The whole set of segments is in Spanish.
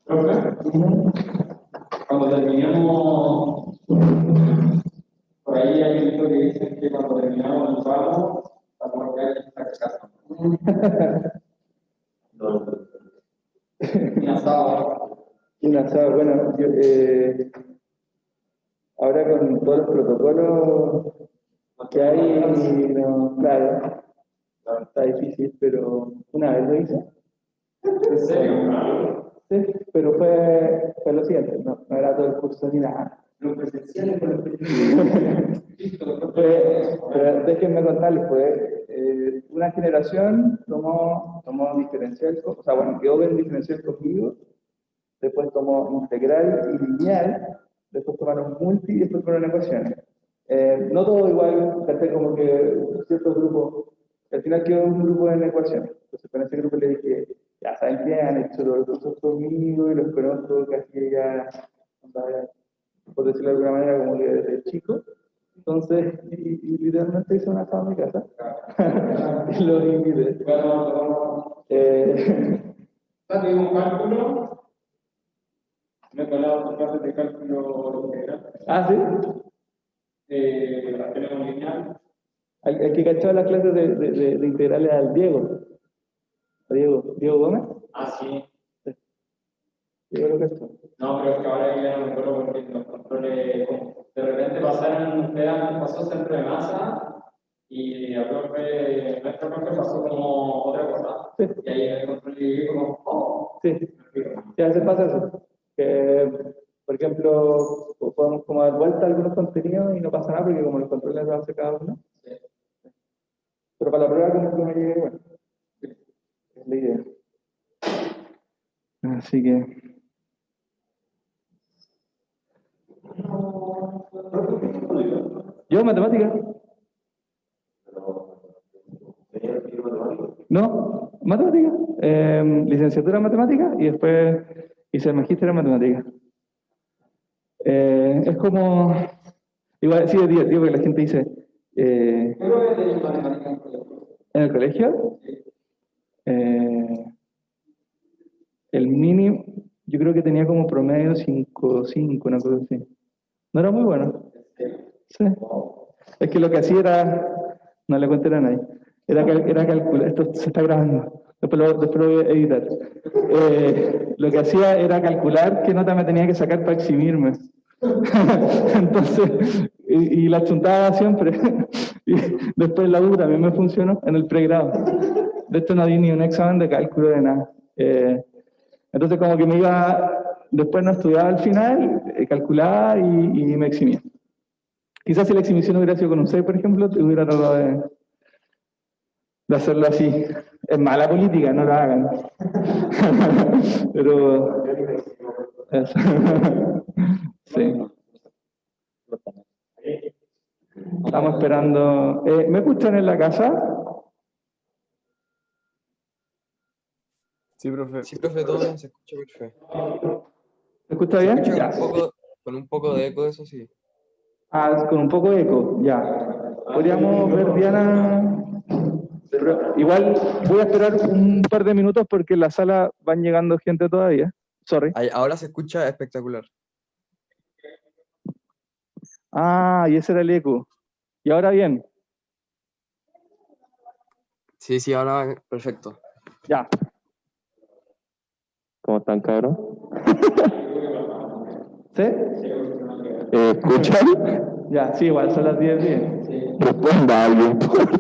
¿Profe? Cuando terminemos, por ahí hay un libro que dice que cuando terminamos el trabajo, vamos a quedar en esta casa. Un asado. Un asado, bueno, ahora con todos los protocolos que hay, no, claro, está difícil, pero una vez lo hice. ¿En serio? Sí, pero fue lo siguiente, no era todo el curso ni nada. Los presenciales con los Pero déjenme contarles, una generación tomó diferencial, o sea, bueno, quedó en diferencial conmigo, después tomó integral y lineal, después tomaron multi y después tomaron ecuaciones. No todo igual, casi como que ciertos grupos, al final quedó un grupo en ecuaciones. Entonces con ese grupo le dije, ya saben que han hecho los cursos conmigo y los conozco casi ya, por decirlo de alguna manera, como que desde chico. Entonces, y literalmente hice una asado en mi casa. Y los invité. ¿Tuvimos cálculo? Me he colado con clases de cálculo integral. Ah, ¿sí? La tenemos lineal. El que cachó las clases de integrales al Diego. ¿A Diego Gómez? Ah, sí. Sí. Diego lo cachó. No, pero es que ahora ya no me acuerdo porque los controles, de repente pasó centro de masa y nuestro profe pasó como otra cosa. Sí. Y ahí el control llegué como, oh. Sí. Y a veces pasa eso. Que, por ejemplo, podemos como dar vuelta a algunos contenidos y no pasa nada porque como los controles los hace cada uno. Sí. Pero para la prueba como que me llegue, bueno. Es la idea. Así que... ¿Yo, matemática? No, matemática. Licenciatura en matemática y después hice el magíster en matemática. Es como... Igual, sí, digo que la gente dice... Creo que tenéis matemática en el colegio. ¿En el colegio? El mínimo, yo creo que tenía como promedio 5, una cosa así. No era muy bueno. Sí. Es que lo que hacía era, no le conté a nadie, era calcular, esto se está grabando, después lo voy a editar. Lo que hacía era calcular qué nota me tenía que sacar para eximirme. Entonces, y la chuntaba siempre. Y después la U también me funcionó en el pregrado. De esto no di ni un examen de cálculo de nada. Entonces como que me iba, después no estudiaba al final, calculaba y me eximía. Quizás si la exhibición hubiera sido con un 6, por ejemplo, te hubiera tratado de hacerlo así. Es mala política, no la hagan. Pero... Eso. Sí. Estamos esperando... ¿Me escuchan en la casa? Sí, profe. Sí, profe, todo bien, se escucha perfecto. ¿Se escucha Se bien? escucha Ya. con un poco de eco, eso sí. Ah, con un poco de eco, ya. Podríamos ver, Diana... Pero igual voy a esperar un par de minutos porque en la sala van llegando gente todavía. Sorry. Ahora se escucha espectacular. Ah, y ese era el eco. Y ahora bien. Sí, ahora perfecto. Ya. ¿Cómo están, cabros? ¿Sí? ¿Escuchan? Ya, sí, igual son las 10:10. Sí. Responda alguien, por favor.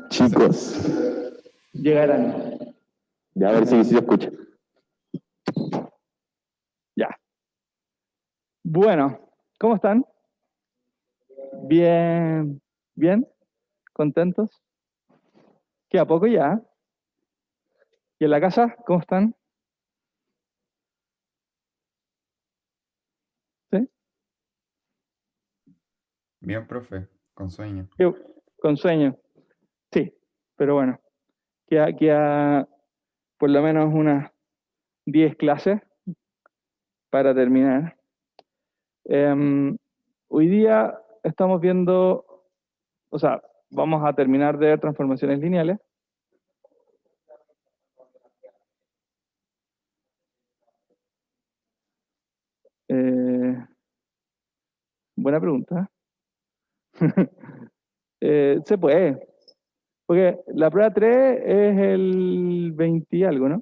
Chicos, Llegarán. ya a ver si se escucha. Ya. Bueno, ¿cómo están? Bien. ¿Bien? ¿Contentos? ¿Queda poco ya? ¿Y en la casa? ¿Cómo están? ¿Sí? Bien, profe, con sueño. Con sueño. Sí, pero bueno. Queda por lo menos unas 10 clases para terminar. Hoy día estamos viendo, o sea, vamos a terminar de ver transformaciones lineales. Buena pregunta. Se puede. Porque la prueba 3 es el 20 y algo, ¿no?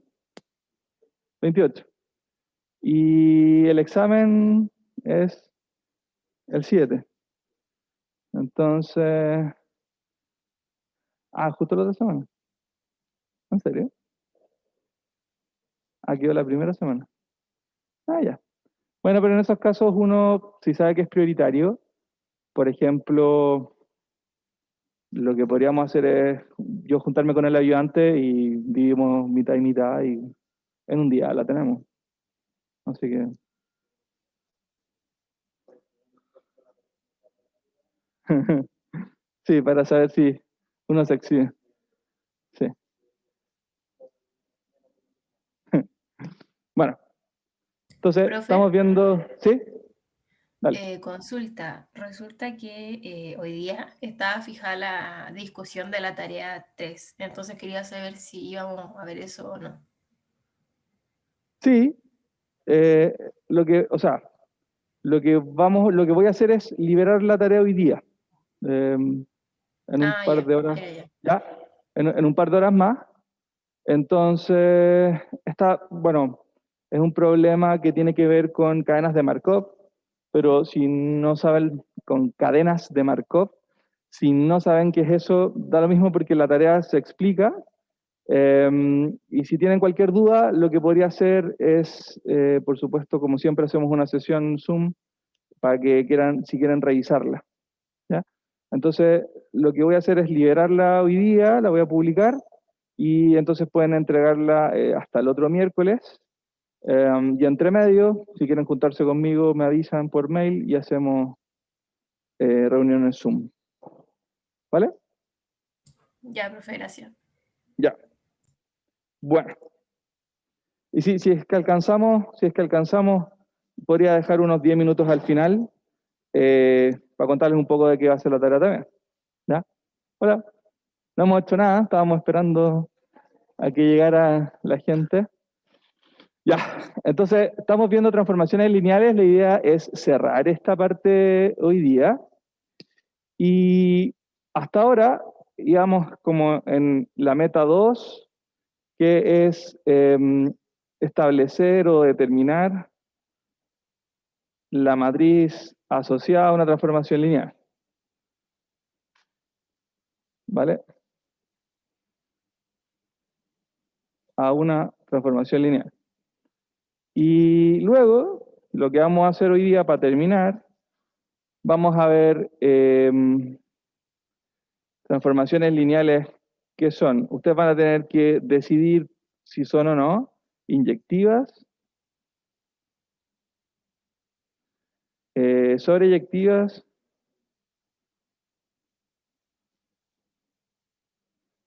28. Y el examen es el 7. Entonces... Ah, justo la otra semana. ¿En serio? Ah, quedó la primera semana. Ah, ya. Bueno, pero en esos casos uno, si sabe que es prioritario, por ejemplo, lo que podríamos hacer es yo juntarme con el ayudante y dividimos mitad y mitad y en un día la tenemos. Así que... Sí, para saber si uno se exhibe. Sí. Bueno, entonces Profe, estamos viendo... ¿Sí? Dale. consulta. Resulta que hoy día estaba fijada la discusión de la tarea 3. Entonces quería saber si íbamos a ver eso o no. Sí, lo que, o sea, lo que voy a hacer es liberar la tarea hoy día. En un Ah, par ya, de horas, ya, ya. ¿ya? En un par de horas más. Entonces, bueno, es un problema que tiene que ver con cadenas de Markov, pero si no saben, con cadenas de Markov, si no saben qué es eso, da lo mismo porque la tarea se explica. Y si tienen cualquier duda, lo que podría hacer es, por supuesto, como siempre hacemos una sesión Zoom para que quieran, si quieren revisarla. ¿Ya? Entonces, lo que voy a hacer es liberarla hoy día, la voy a publicar, y entonces pueden entregarla hasta el otro miércoles. Y entre medio, si quieren juntarse conmigo, me avisan por mail y hacemos reuniones Zoom. ¿Vale? Ya, profe, gracias. Ya. Bueno. Y si es que alcanzamos, podría dejar unos 10 minutos al final para contarles un poco de qué va a ser la tarea también. ¿Ya? Hola. No hemos hecho nada, estábamos esperando a que llegara la gente. Ya, entonces estamos viendo transformaciones lineales. La idea es cerrar esta parte hoy día. Y hasta ahora íbamos como en la meta 2, que es establecer o determinar la matriz asociada a una transformación lineal. ¿Vale? A una transformación lineal. Y luego, lo que vamos a hacer hoy día para terminar, vamos a ver transformaciones lineales que son. Ustedes van a tener que decidir si son o no inyectivas, sobreyectivas,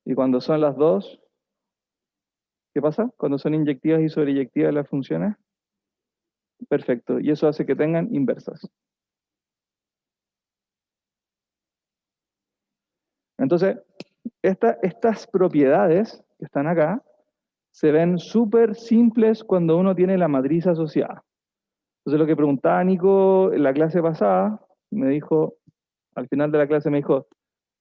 y cuando son las dos, ¿qué pasa? Cuando son inyectivas y sobreyectivas las funciones. Perfecto, y eso hace que tengan inversas. Entonces, estas propiedades que están acá se ven súper simples cuando uno tiene la matriz asociada. Entonces, lo que preguntaba Nico en la clase pasada, me dijo, al final de la clase me dijo,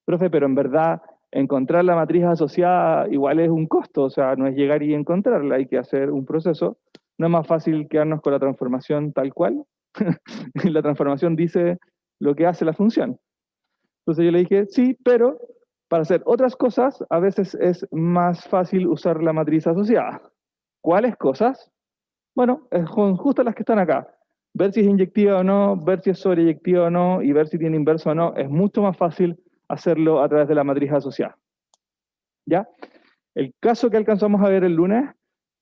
profe, pero en verdad encontrar la matriz asociada igual es un costo, o sea, no es llegar y encontrarla, hay que hacer un proceso. No es más fácil quedarnos con la transformación tal cual. Y la transformación dice lo que hace la función. Entonces yo le dije, sí, pero para hacer otras cosas, a veces es más fácil usar la matriz asociada. ¿Cuáles cosas? Bueno, son justo las que están acá. Ver si es inyectiva o no, ver si es sobreyectiva o no, y ver si tiene inverso o no, es mucho más fácil hacerlo a través de la matriz asociada. ¿Ya? El caso que alcanzamos a ver el lunes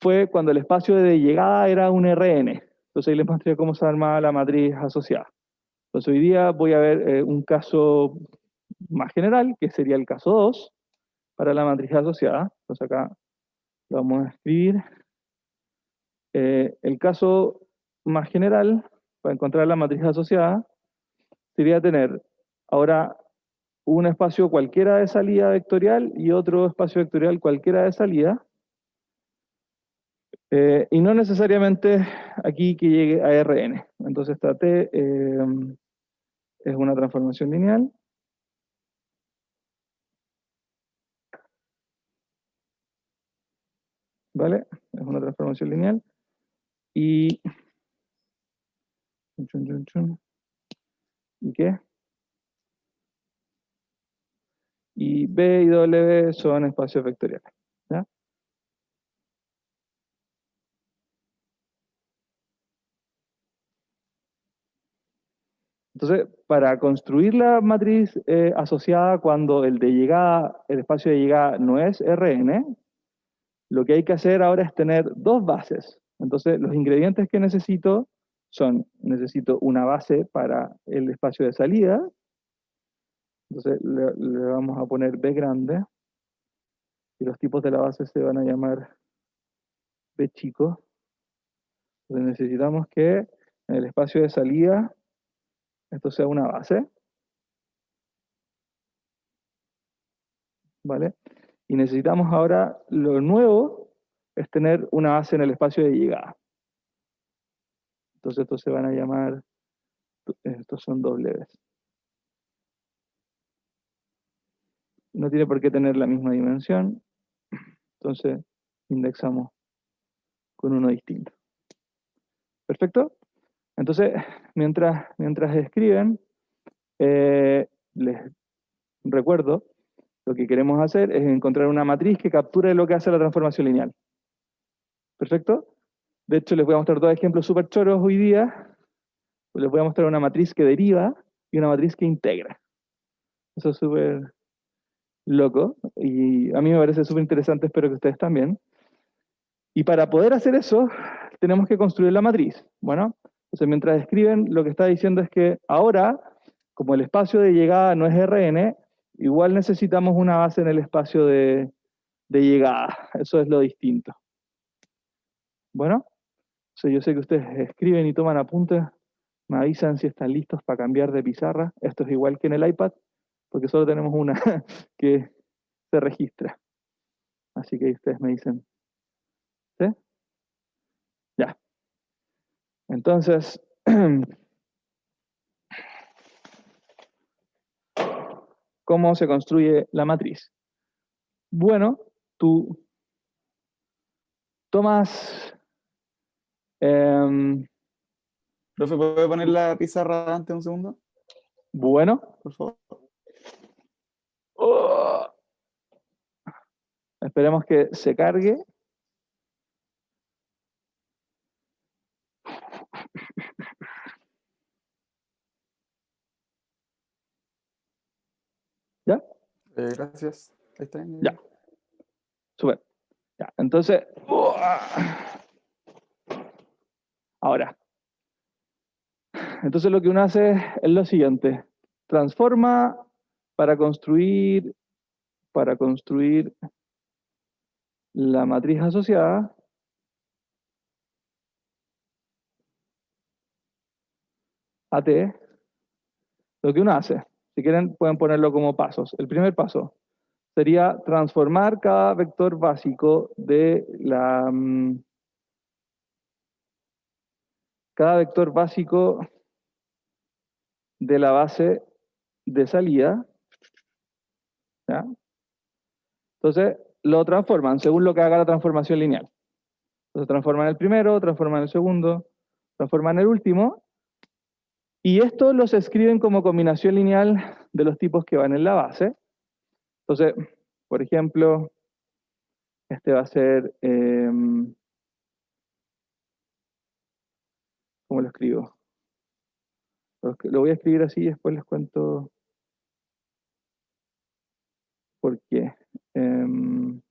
fue cuando el espacio de llegada era un Rn. Entonces ahí les mostré cómo se armaba la matriz asociada. Entonces hoy día voy a ver un caso más general, que sería el caso 2, para la matriz asociada. Entonces acá lo vamos a escribir. El caso más general, para encontrar la matriz asociada, sería tener ahora un espacio cualquiera de salida vectorial y otro espacio vectorial cualquiera de salida. Y no necesariamente aquí que llegue a Rn. Entonces traté es una transformación lineal. ¿Vale? Es una transformación lineal. Y... chun, chun, chun. ¿Y qué? Y B y W son espacios vectoriales. ¿Ya? Entonces, para construir la matriz asociada cuando el de llegada, el espacio de llegada no es Rn, lo que hay que hacer ahora es tener dos bases. Entonces, los ingredientes que necesito son, necesito una base para el espacio de salida. Entonces, le vamos a poner B grande. Y los tipos de la base se van a llamar B chico. Entonces, necesitamos que en el espacio de salida esto sea una base. ¿Vale? Y necesitamos ahora, lo nuevo es tener una base en el espacio de llegada. Entonces estos se van a llamar, estos son W. No tiene por qué tener la misma dimensión, entonces indexamos con uno distinto. ¿Perfecto? Entonces, mientras escriben, les recuerdo, lo que queremos hacer es encontrar una matriz que capture lo que hace la transformación lineal. ¿Perfecto? De hecho, les voy a mostrar dos ejemplos súper choros hoy día. Les voy a mostrar una matriz que deriva y una matriz que integra. Eso es súper loco y a mí me parece súper interesante, espero que ustedes también. Y para poder hacer eso, tenemos que construir la matriz. Bueno, entonces mientras escriben, lo que está diciendo es que ahora, como el espacio de llegada no es Rn, igual necesitamos una base en el espacio de llegada. Eso es lo distinto. Bueno, yo sé que ustedes escriben y toman apuntes, me avisan si están listos para cambiar de pizarra. Esto es igual que en el iPad, porque solo tenemos una que se registra. Así que ustedes me dicen, ¿sí? Ya. Entonces, ¿cómo se construye la matriz? Bueno, tú tomas... Profe, ¿puede poner la pizarra antes un segundo, bueno. por favor? Oh, esperemos que se cargue. ¿Ya? Gracias. Ahí está. Ya. Súper. Ya. Entonces... ahora. Entonces lo que uno hace es lo siguiente. Transforma para construir la matriz asociada a T. Lo que uno hace, si quieren pueden ponerlo como pasos. El primer paso sería transformar cada vector básico de la... cada vector básico de la base de salida. ¿Ya? Entonces lo transforman según lo que haga la transformación lineal. Entonces transforman el primero, transforman el segundo, transforman el último, y esto los escriben como combinación lineal de los tipos que van en la base. Entonces, por ejemplo, este va a ser... ¿cómo lo escribo? Lo voy a escribir así y después les cuento por qué. Entonces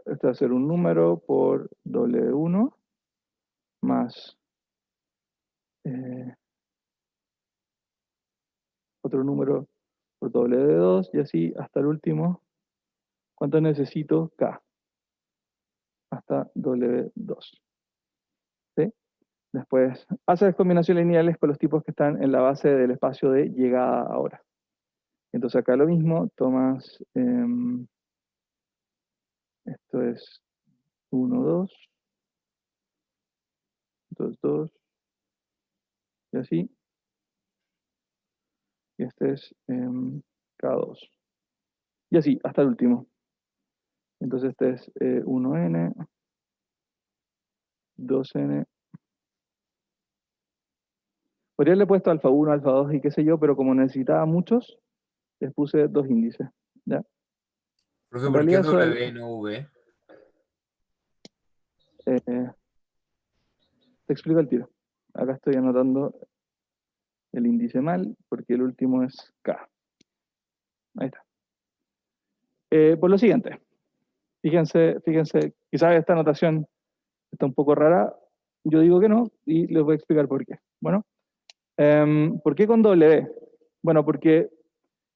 esto va a ser un número por W1 más otro número por W2 y así hasta el último. ¿Cuánto necesito? K. Hasta W2. ¿Sí? Después haces combinaciones lineales con los tipos que están en la base del espacio de llegada ahora. Entonces acá lo mismo, tomas, esto es 1, 2, 2, 2, y así. y este es K2. Y así, hasta el último. Entonces este es 1N, 2N. Podría haberle puesto alfa 1, alfa 2 y qué sé yo, pero como necesitaba muchos, les puse 2 índices. ¿Ya? Profe, En ¿por qué realidad eso W y no V? te explico el tiro. Acá estoy anotando el índice mal, porque el último es K. Ahí está. Por lo siguiente, fíjense, quizás esta anotación está un poco rara, yo digo que no, y les voy a explicar por qué. Bueno, ¿por qué con W? Bueno, porque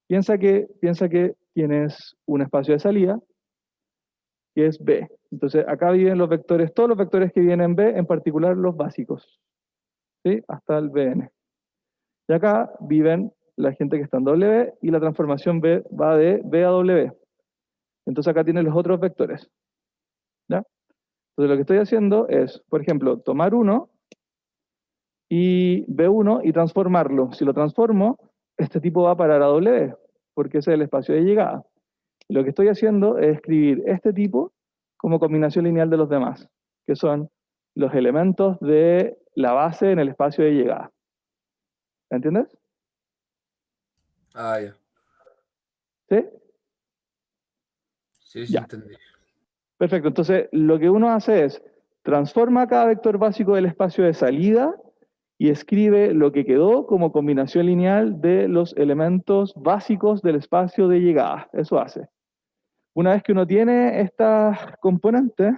piensa que tienes un espacio de salida, que es B. Entonces, acá viven los vectores, todos los vectores que vienen en B, en particular los básicos, ¿sí? Hasta el Bn. Y acá viven la gente que está en W, y la transformación B va de B a W. Entonces acá tienen los otros vectores. ¿Ya? Entonces lo que estoy haciendo es, por ejemplo, tomar uno y B1 y transformarlo. Si lo transformo, este tipo va a parar a W, porque ese es el espacio de llegada. Y lo que estoy haciendo es escribir este tipo como combinación lineal de los demás, que son los elementos de la base en el espacio de llegada. ¿Entiendes? Ah, ya. ¿Sí? Sí, Ya. entendí. Perfecto. Entonces, lo que uno hace es transforma cada vector básico del espacio de salida y escribe lo que quedó como combinación lineal de los elementos básicos del espacio de llegada. Eso hace. Una vez que uno tiene estas componentes,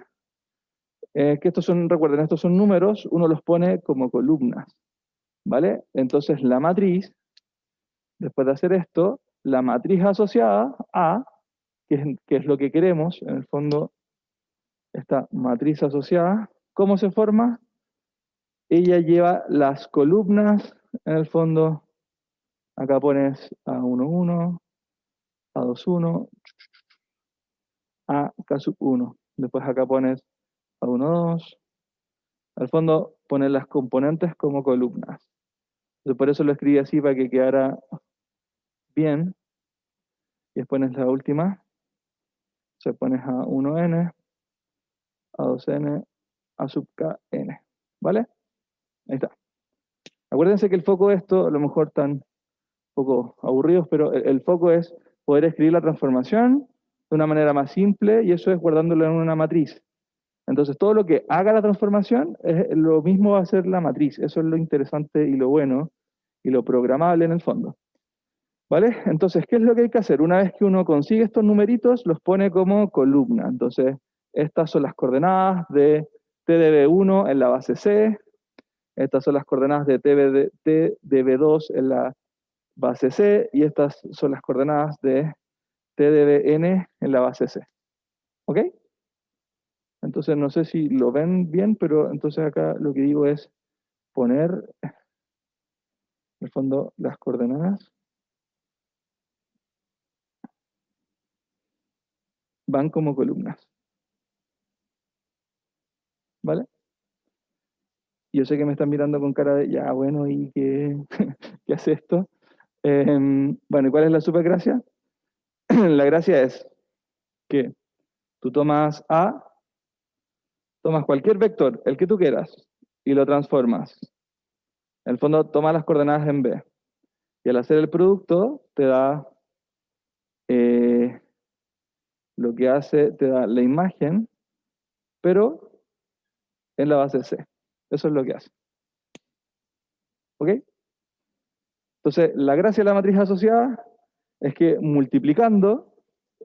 que estos son, recuerden, estos son números, uno los pone como columnas. ¿Vale? Entonces, la matriz, después de hacer esto, la matriz asociada a, que es lo que queremos, en el fondo, esta matriz asociada, ¿cómo se forma? Ella lleva las columnas, en el fondo, acá pones A11, A21, A K sub 1. Después acá pones A12. Al fondo pones las componentes como columnas. Entonces, por eso lo escribí así para que quedara bien. Y después pones la última. Se pones A1N, A2N, A sub KN. ¿Vale? Ahí está. Acuérdense que el foco de esto, a lo mejor están un poco aburridos, pero el foco es poder escribir la transformación de una manera más simple, y eso es guardándolo en una matriz. Entonces, todo lo que haga la transformación, lo mismo va a ser la matriz. Eso es lo interesante y lo bueno, y lo programable en el fondo. ¿Vale? Entonces, ¿qué es lo que hay que hacer? Una vez que uno consigue estos numeritos, los pone como columna. Entonces, estas son las coordenadas de T de B1 en la base C. Estas son las coordenadas de T de B2 en la base C. Y estas son las coordenadas de T de Bn en la base C. ¿Ok? Entonces, no sé si lo ven bien, pero entonces acá lo que digo es poner, en el fondo, las coordenadas van como columnas. ¿Vale? Yo sé que me están mirando con cara de, ya, bueno, ¿y qué, qué hace esto? Bueno, ¿y cuál es la supergracia? La gracia es que tú tomas A, tomas cualquier vector, el que tú quieras, y lo transformas. En el fondo, tomas las coordenadas en B. Y al hacer el producto, te da lo que hace, te da la imagen, pero en la base C. Eso es lo que hace. ¿Ok? Entonces, la gracia de la matriz asociada es que multiplicando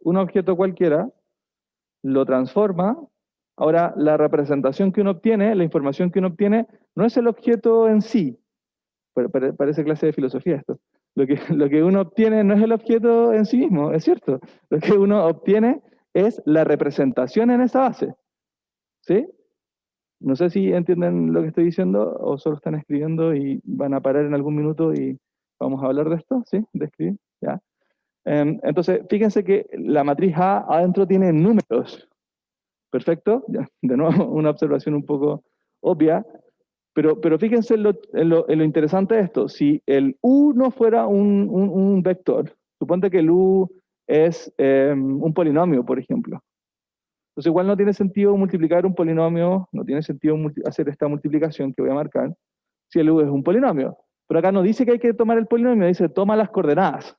un objeto cualquiera, lo transforma. Ahora, la representación que uno obtiene, la información que uno obtiene, no es el objeto en sí. Parece clase de filosofía esto. Lo que uno obtiene no es el objeto en sí mismo, es cierto. Lo que uno obtiene es la representación en esa base. ¿Sí? No sé si entienden lo que estoy diciendo o solo están escribiendo y van a parar en algún minuto y vamos a hablar de esto, ¿sí? De escribir, ya. Entonces, fíjense que la matriz A adentro tiene números. Perfecto, ya. De nuevo, una observación un poco obvia, Pero fíjense en lo interesante de esto. Si el U no fuera un vector, suponte que el U es un polinomio, por ejemplo. Entonces igual no tiene sentido multiplicar un polinomio, no tiene sentido hacer esta multiplicación que voy a marcar, si el U es un polinomio. Pero acá no dice que hay que tomar el polinomio, dice toma las coordenadas.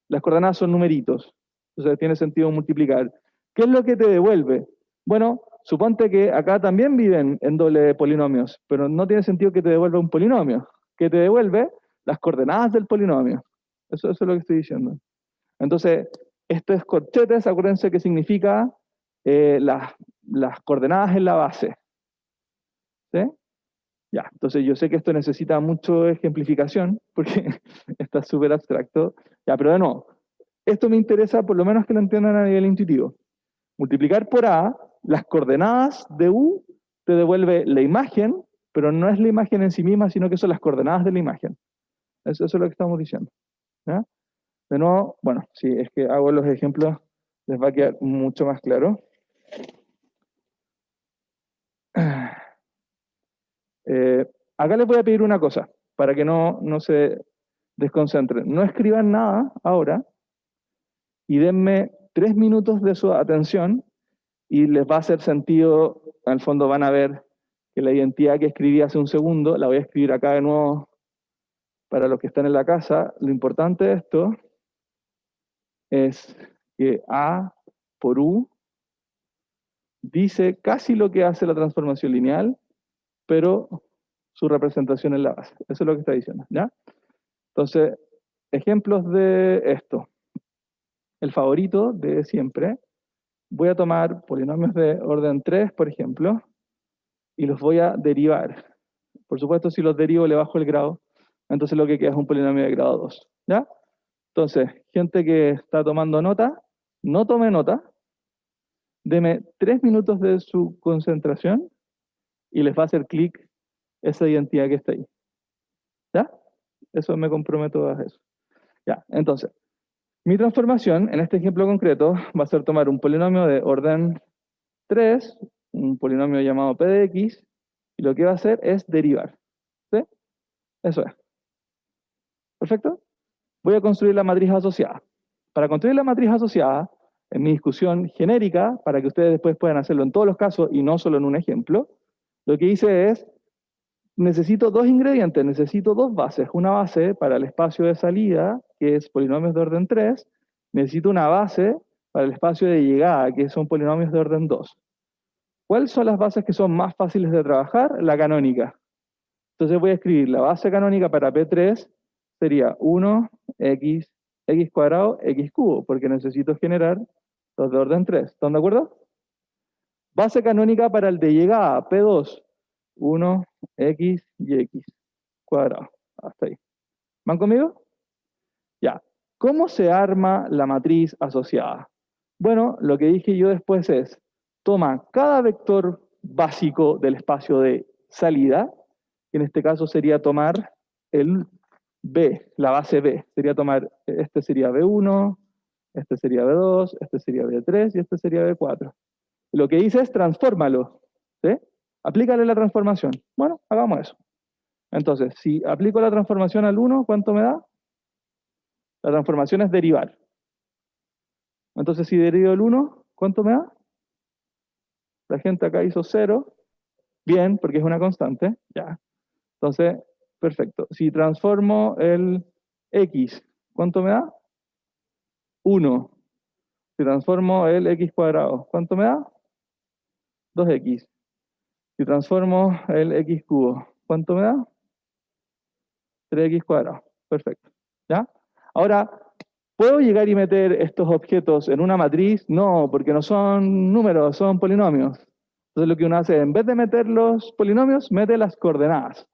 Las coordenadas son numeritos. Entonces tiene sentido multiplicar. ¿Qué es lo que te devuelve? Bueno, suponte que acá también viven en doble polinomios, pero no tiene sentido que te devuelva un polinomio. Que te devuelve las coordenadas del polinomio. Eso es lo que estoy diciendo. Entonces, estos corchetes, acuérdense que significa las coordenadas en la base. ¿Sí? Ya, entonces yo sé que esto necesita mucha ejemplificación, porque está súper abstracto. Ya, pero de nuevo, esto me interesa por lo menos que lo entiendan a nivel intuitivo. Multiplicar por A, las coordenadas de U te devuelve la imagen, pero no es la imagen en sí misma, sino que son las coordenadas de la imagen. Eso es lo que estamos diciendo. ¿Ya? De nuevo, bueno, si es que hago los ejemplos, les va a quedar mucho más claro. Acá les voy a pedir una cosa, para que no se desconcentren. No escriban nada ahora, y denme 3 minutos de su atención, y les va a hacer sentido, en el fondo van a ver que la identidad que escribí hace un segundo, la voy a escribir acá de nuevo para los que están en la casa. Lo importante de esto es que A por U dice casi lo que hace la transformación lineal, pero su representación en la base. Eso es lo que está diciendo, ¿ya? Entonces, ejemplos de esto. El favorito de siempre. Voy a tomar polinomios de orden 3, por ejemplo, y los voy a derivar. Por supuesto, si los derivo le bajo el grado, entonces lo que queda es un polinomio de grado 2, ¿ya? Entonces, gente que está tomando nota, no tome nota, deme 3 minutos de su concentración y les va a hacer clic esa identidad que está ahí. ¿Ya? Eso me comprometo a eso. Ya, entonces, mi transformación, en este ejemplo concreto, va a ser tomar un polinomio de orden 3, un polinomio llamado p de x, y lo que va a hacer es derivar. ¿Sí? Eso es. ¿Perfecto? Voy a construir la matriz asociada. Para construir la matriz asociada, en mi discusión genérica, para que ustedes después puedan hacerlo en todos los casos y no solo en un ejemplo, lo que hice es, necesito 2 ingredientes, necesito 2 bases. Una base para el espacio de salida, que es polinomios de orden 3, necesito una base para el espacio de llegada, que son polinomios de orden 2. ¿Cuáles son las bases que son más fáciles de trabajar? La canónica. Entonces voy a escribir la base canónica para P3, sería 1x, x cuadrado, x cubo, porque necesito generar los de orden 3. ¿Están de acuerdo? Base canónica para el de llegada, P2, 1x y x cuadrado. Hasta ahí. ¿Van conmigo? Ya. ¿Cómo se arma la matriz asociada? Bueno, lo que dije yo después es, toma cada vector básico del espacio de salida, que en este caso sería tomar el B, la base B. Sería tomar, este sería B1, este sería B2, este sería B3 y este sería B4. Y lo que dice es transfórmalo. ¿Sí? Aplícale la transformación. Bueno, hagamos eso. Entonces, si aplico la transformación al 1, ¿cuánto me da? La transformación es derivar. Entonces, si derivo el 1, ¿cuánto me da? La gente acá hizo 0. Bien, porque es una constante. Ya. Entonces, perfecto. Si transformo el x, ¿cuánto me da? 1. Si transformo el x cuadrado, ¿cuánto me da? 2x. Si transformo el x cubo, ¿cuánto me da? 3x cuadrado. Perfecto. ¿Ya? Ahora, ¿puedo llegar y meter estos objetos en una matriz? No, porque no son números, son polinomios. Entonces lo que uno hace, en vez de meter los polinomios, mete las coordenadas.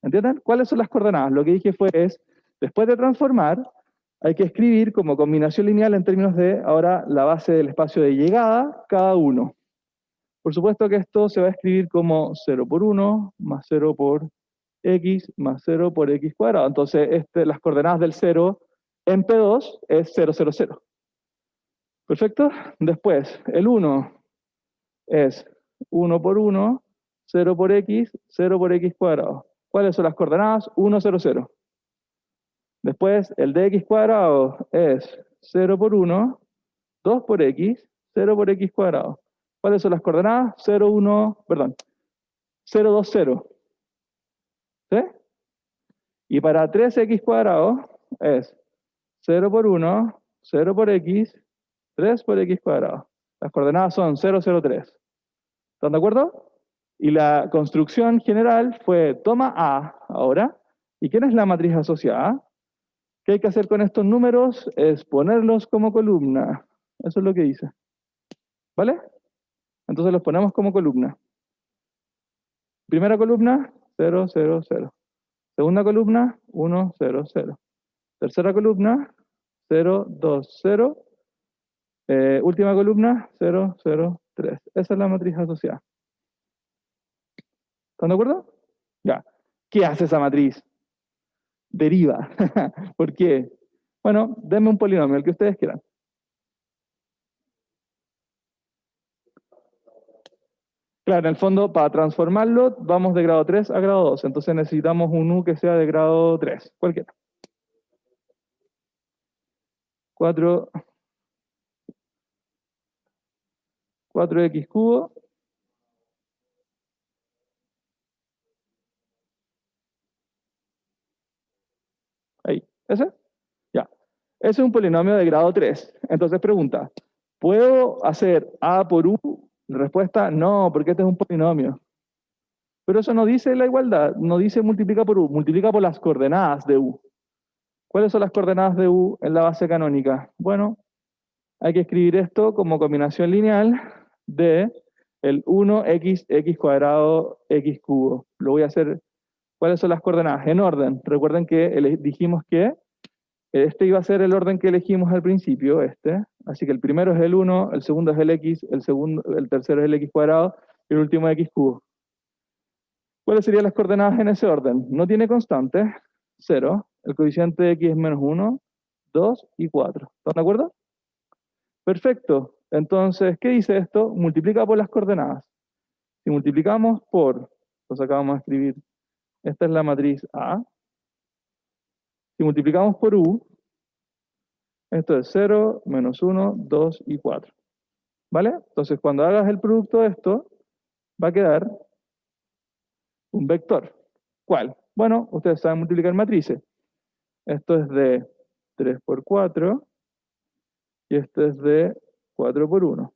¿Entienden? ¿Cuáles son las coordenadas? Lo que dije fue, después de transformar, hay que escribir como combinación lineal en términos de, ahora, la base del espacio de llegada, cada uno. Por supuesto que esto se va a escribir como 0 por 1, más 0 por x, más 0 por x cuadrado. Entonces, las coordenadas del 0 en P2 es 0, 0, 0. ¿Perfecto? Después, el 1 es 1 por 1, 0 por x, 0 por x cuadrado. ¿Cuáles son las coordenadas? 1, 0, 0. Después, el de x cuadrado es 0 por 1, 2 por x, 0 por x cuadrado. ¿Cuáles son las coordenadas? 0, 1, perdón, 0, 2, 0. ¿Sí? Y para 3x cuadrado es 0 por 1, 0 por x, 3 por x cuadrado. Las coordenadas son 0, 0, 3. ¿Están de acuerdo? Y la construcción general fue, toma A ahora, ¿y quién es la matriz asociada? ¿Qué hay que hacer con estos números? Es ponerlos como columna. Eso es lo que dice. ¿Vale? Entonces los ponemos como columna. Primera columna, 0, 0, 0. Segunda columna, 1, 0, 0. Tercera columna, 0, 2, 0. Última columna, 0, 0, 3. Esa es la matriz asociada. ¿Están de acuerdo? Ya. ¿Qué hace esa matriz? Deriva. ¿Por qué? Bueno, denme un polinomio, el que ustedes quieran. Claro, en el fondo, para transformarlo, vamos de grado 3 a grado 2. Entonces necesitamos un u que sea de grado 3. Cualquiera. 4x cubo. Ahí. ¿Ese? Ya. Ese es un polinomio de grado 3. Entonces pregunta, ¿puedo hacer a por u? La respuesta, no, porque este es un polinomio. Pero eso no dice la igualdad, no dice multiplica por u, multiplica por las coordenadas de u. ¿Cuáles son las coordenadas de u en la base canónica? Bueno, hay que escribir esto como combinación lineal de el 1x, x cuadrado, x cubo. Lo voy a hacer, ¿cuáles son las coordenadas? En orden. Recuerden que dijimos que este iba a ser el orden que elegimos al principio, este. Así que el primero es el 1, el segundo es el x, el tercero es el x cuadrado, y el último x cubo. ¿Cuáles serían las coordenadas en ese orden? No tiene constante, 0. El coeficiente de x es menos 1, 2 y 4. ¿Están de acuerdo? Perfecto. Entonces, ¿qué dice esto? Multiplica por las coordenadas. Si multiplicamos por, pues acá vamos a escribir, esta es la matriz A. Si multiplicamos por u, esto es 0, menos 1, 2 y 4. ¿Vale? Entonces, cuando hagas el producto de esto, va a quedar un vector. ¿Cuál? Bueno, ustedes saben multiplicar matrices. Esto es de 3 por 4 y esto es de 4 por 1.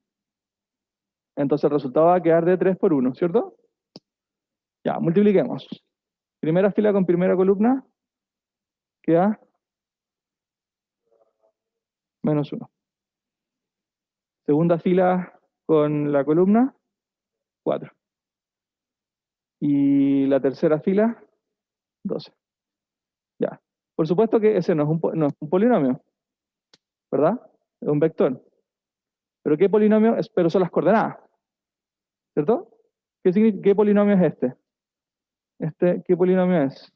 Entonces el resultado va a quedar de 3 por 1, ¿cierto? Ya, multipliquemos. Primera fila con primera columna queda menos 1. Segunda fila con la columna, 4. Y la tercera fila, 12. Ya. Por supuesto que ese no es un polinomio, ¿verdad? Es un vector. ¿Pero qué polinomio es? Pero son las coordenadas, ¿cierto? ¿Qué polinomio es este? ¿Qué polinomio es?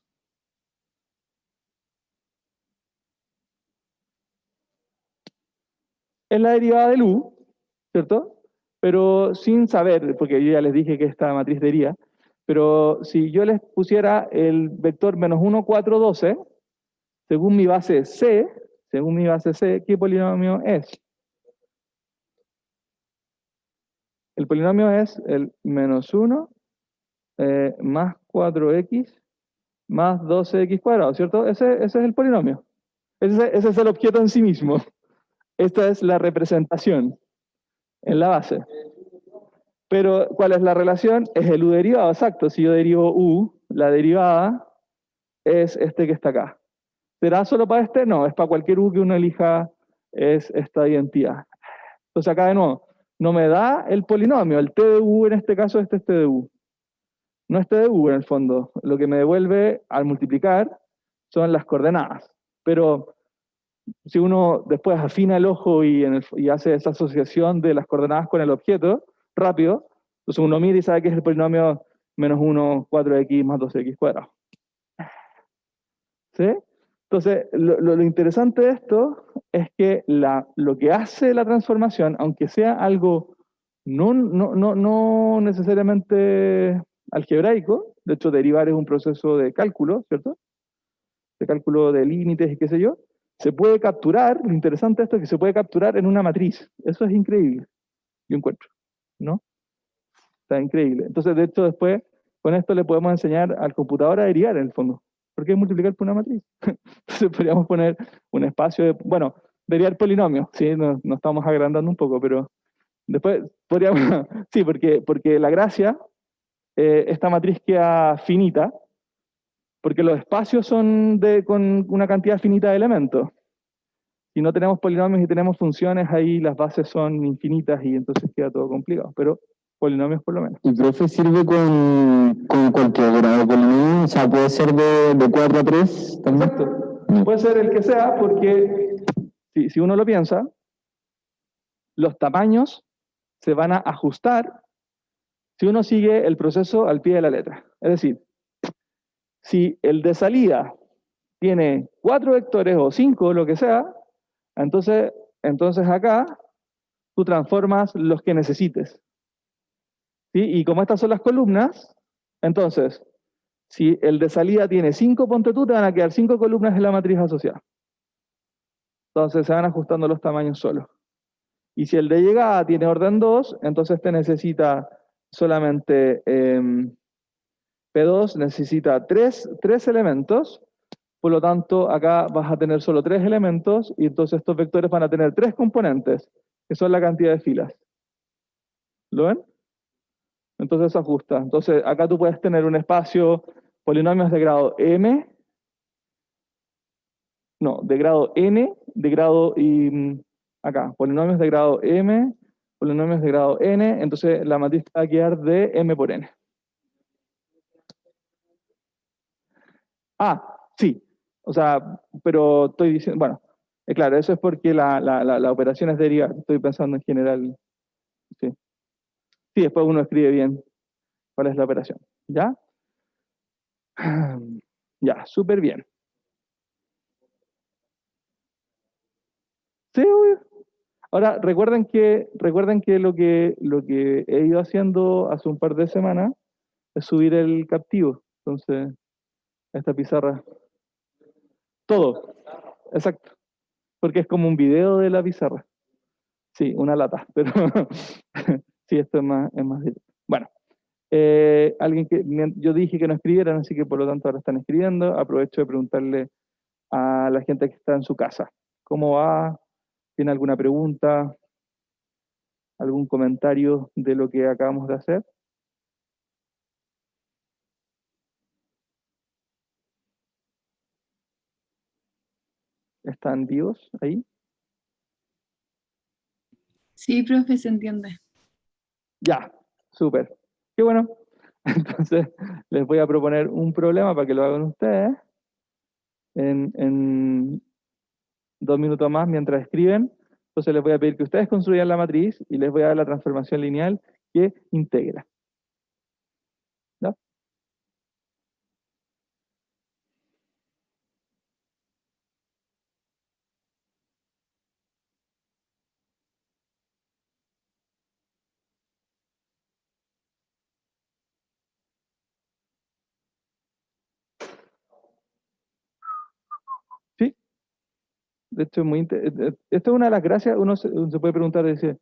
Es la derivada del u, ¿cierto? Pero sin saber, porque yo ya les dije que esta matriz deriva, pero si yo les pusiera el vector menos 1, 4, 12, según mi base C, ¿qué polinomio es? El polinomio es el menos 1 más 4x más 12x cuadrado, ¿cierto? Ese es el polinomio. Ese es el objeto en sí mismo. Esta es la representación en la base. Pero, ¿cuál es la relación? Es el u derivado, exacto. Si yo derivo u, la derivada es este que está acá. ¿Será solo para este? No, es para cualquier u que uno elija, es esta identidad. Entonces acá de nuevo, no me da el polinomio, el t de u en este caso, este es t de u. No es t de u en el fondo. Lo que me devuelve al multiplicar son las coordenadas. Pero si uno después afina el ojo y hace esa asociación de las coordenadas con el objeto, rápido, entonces uno mira y sabe que es el polinomio menos 1, 4x más 12x cuadrado. ¿Sí? Entonces, lo interesante de esto es que lo que hace la transformación, aunque sea algo no necesariamente algebraico, de hecho derivar es un proceso de cálculo, ¿cierto? De cálculo de límites y qué sé yo, se puede capturar, lo interesante de esto es que se puede capturar en una matriz. Eso es increíble, yo encuentro, ¿no? Está increíble. Entonces, de hecho, después, con esto le podemos enseñar al computador a derivar en el fondo. ¿Por qué multiplicar por una matriz? Entonces podríamos poner un espacio de, bueno, derivar polinomios, ¿sí? Nos estamos agrandando un poco, pero después podríamos, sí, porque la gracia, esta matriz queda finita, porque los espacios son con una cantidad finita de elementos. Si no tenemos polinomios y tenemos funciones, ahí las bases son infinitas y entonces queda todo complicado, pero polinomios por lo menos. ¿Y profe sirve con cualquier grado de polinomio? O sea, puede ser de 4 a 3 también. Exacto. Puede ser el que sea, porque si uno lo piensa, los tamaños se van a ajustar si uno sigue el proceso al pie de la letra. Es decir, si el de salida tiene 4 vectores o 5, lo que sea, entonces acá tú transformas los que necesites. ¿Sí? Y como estas son las columnas, entonces, si el de salida tiene 5, ponte tú, te van a quedar 5 columnas en la matriz asociada. Entonces se van ajustando los tamaños solos. Y si el de llegada tiene orden 2, entonces te necesita solamente P2 necesita 3 elementos, por lo tanto acá vas a tener solo 3 elementos y entonces estos vectores van a tener 3 componentes, que son la cantidad de filas. ¿Lo ven? Entonces se ajusta. Entonces acá tú puedes tener un espacio, polinomios de grado m, no, de grado n, de grado acá, polinomios de grado m, polinomios de grado n, entonces la matriz va a quedar de m por n. Ah, sí. O sea, pero estoy diciendo, bueno, claro, eso es porque la operación es derivada. Estoy pensando en general. Sí. Sí, después uno escribe bien cuál es la operación. ¿Ya? Ya, súper bien. Sí, obvio. Ahora, recuerden que lo que he ido haciendo hace un par de semanas es subir el captivo. Entonces, esta pizarra. Todo. Exacto. Porque es como un video de la pizarra. Sí, una lata, pero sí, esto es más directo. Bueno, yo dije que no escribieran, así que por lo tanto ahora están escribiendo. Aprovecho de preguntarle a la gente que está en su casa, ¿cómo va? ¿Tiene alguna pregunta? ¿Algún comentario de lo que acabamos de hacer? ¿Están vivos ahí? Sí, profe, se entiende. Ya, súper. Qué bueno. Entonces, les voy a proponer un problema para que lo hagan ustedes en 2 minutos más mientras escriben. Entonces les voy a pedir que ustedes construyan la matriz y les voy a dar la transformación lineal que integra. ¿Ya? ¿Sí? De hecho, esto es una de las gracias. Uno se puede preguntar, dice,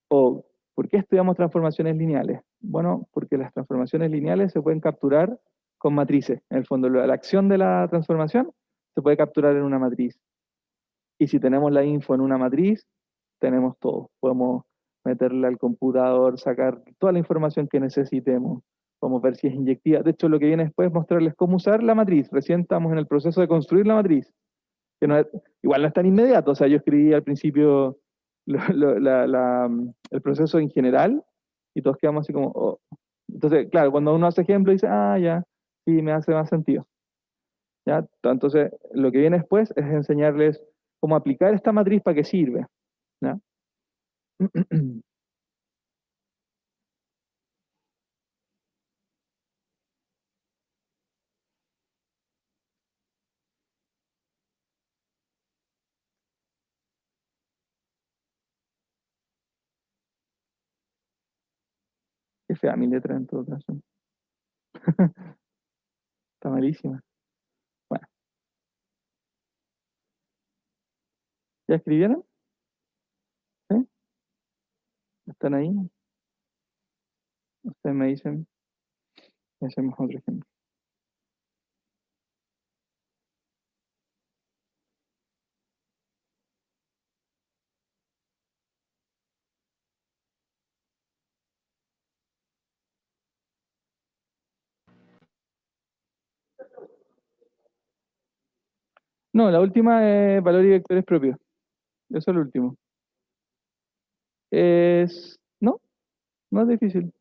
¿por qué estudiamos transformaciones lineales? Bueno, porque las transformaciones lineales se pueden capturar con matrices. En el fondo, la acción de la transformación se puede capturar en una matriz. Y si tenemos la info en una matriz, tenemos todo. Podemos meterle al computador, sacar toda la información que necesitemos. Podemos ver si es inyectiva. De hecho, lo que viene después es mostrarles cómo usar la matriz. Recién estamos en el proceso de construir la matriz. Que igual no es tan inmediato. O sea, yo escribí al principio el proceso en general y todos quedamos así como, oh. Entonces, claro, cuando uno hace ejemplo dice, ya, sí, me hace más sentido. ¿Ya? Entonces, lo que viene después es enseñarles cómo aplicar esta matriz para qué sirve. ¿Ya? Qué fea mi letra en todo caso. Está malísima. Bueno, ¿ya escribieron? ¿Sí? ¿Están ahí? Ustedes me dicen, y hacemos otro ejemplo. No, la última es valor y vectores propios. Eso es lo último. No, no es difícil.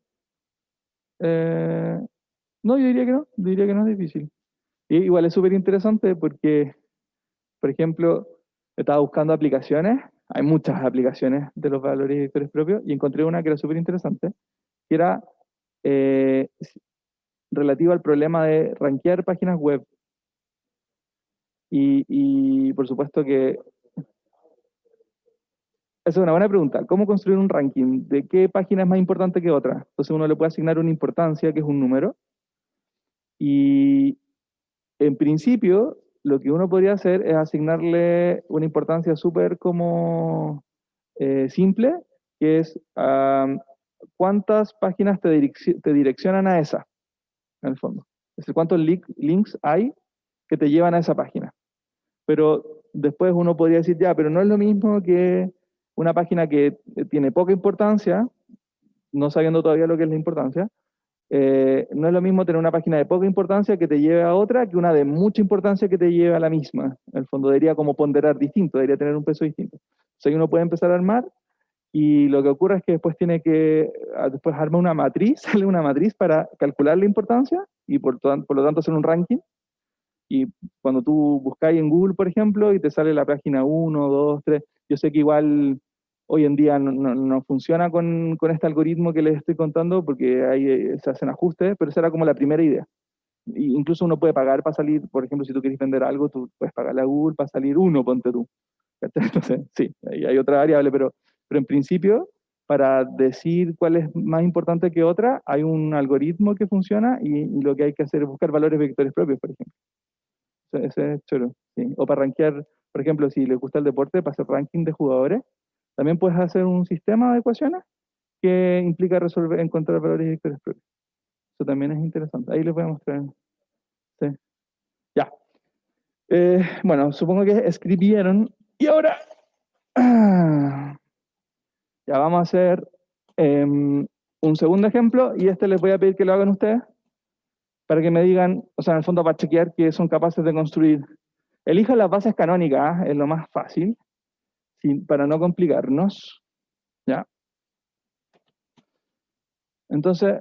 No, yo diría que no es difícil. Y igual es súper interesante porque, por ejemplo, estaba buscando aplicaciones, hay muchas aplicaciones de los valores y vectores propios, y encontré una que era súper interesante, que era eh, relativa al problema de rankear páginas web. Y por supuesto que esa es una buena pregunta. ¿Cómo construir un ranking? ¿De qué página es más importante que otra? Entonces uno le puede asignar una importancia, que es un número, y en principio lo que uno podría hacer es asignarle una importancia súper como simple, que es cuántas páginas te direccionan a esa, en el fondo. Es decir, cuántos links hay que te llevan a esa página. Pero después uno podría decir, ya, pero no es lo mismo que una página que tiene poca importancia, no sabiendo todavía lo que es la importancia, no es lo mismo tener una página de poca importancia que te lleve a otra que una de mucha importancia que te lleve a la misma. En el fondo debería como ponderar distinto, debería tener un peso distinto. O sea, uno puede empezar a armar y lo que ocurre es que después tiene que, después arma una matriz, sale una matriz para calcular la importancia y por lo tanto hacer un ranking. Y cuando tú buscáis en Google, por ejemplo, y te sale la página 1, 2, 3, yo sé que igual hoy en día no funciona con este algoritmo que les estoy contando porque ahí se hacen ajustes, pero esa era como la primera idea. Y incluso uno puede pagar para salir, por ejemplo, si tú quieres vender algo, tú puedes pagarle a Google para salir uno, ponte tú. Entonces, sí, ahí hay otra variable, pero en principio, para decir cuál es más importante que otra, hay un algoritmo que funciona y lo que hay que hacer es buscar valores vectores propios, por ejemplo. Ese es chulo, sí. O para rankear, por ejemplo, si les gusta el deporte, para hacer ranking de jugadores, también puedes hacer un sistema de ecuaciones que implica encontrar valores y vectores propios. Eso también es interesante. Ahí les voy a mostrar. Sí. Ya. Bueno, supongo que escribieron. Y ahora, ya vamos a hacer un segundo ejemplo y este les voy a pedir que lo hagan ustedes para que me digan, o sea, en el fondo para chequear que son capaces de construir. Elijan las bases canónicas, es lo más fácil, para no complicarnos. ¿Ya? Entonces,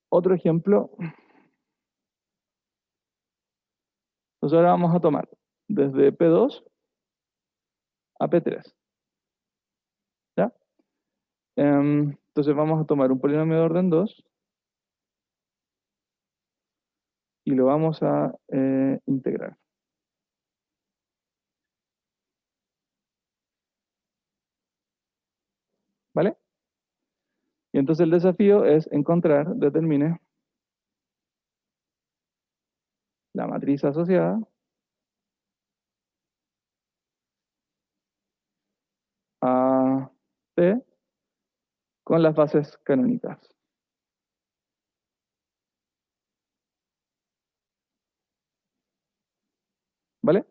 otro ejemplo. Entonces ahora vamos a tomar desde P2 a P3. ¿Ya? Entonces vamos a tomar un polinomio de orden 2 y lo vamos a integrar. ¿Vale? Y entonces el desafío es encontrar, determine la matriz asociada a P con las bases canónicas. ¿Vale?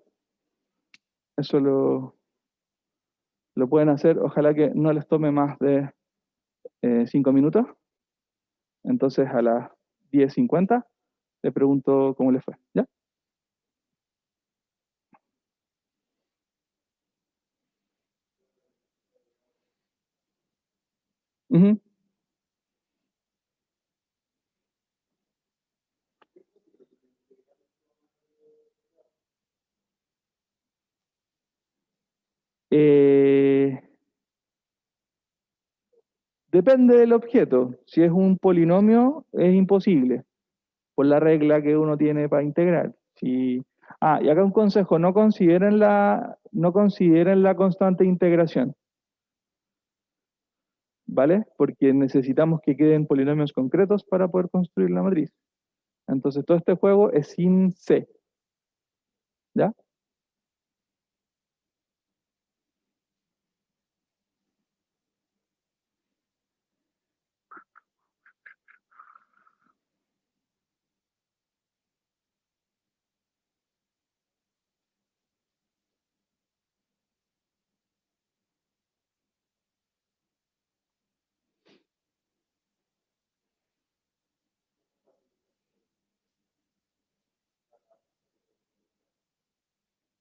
Eso lo pueden hacer, ojalá que no les tome más de 5 minutos. Entonces a las 10:50 le pregunto cómo le fue. ¿Ya? Ujú. Eh, Depende del objeto. Si es un polinomio, es imposible, por la regla que uno tiene para integrar. Y acá un consejo, no consideren la constante de integración, ¿vale? Porque necesitamos que queden polinomios concretos para poder construir la matriz. Entonces todo este juego es sin C. ¿Ya?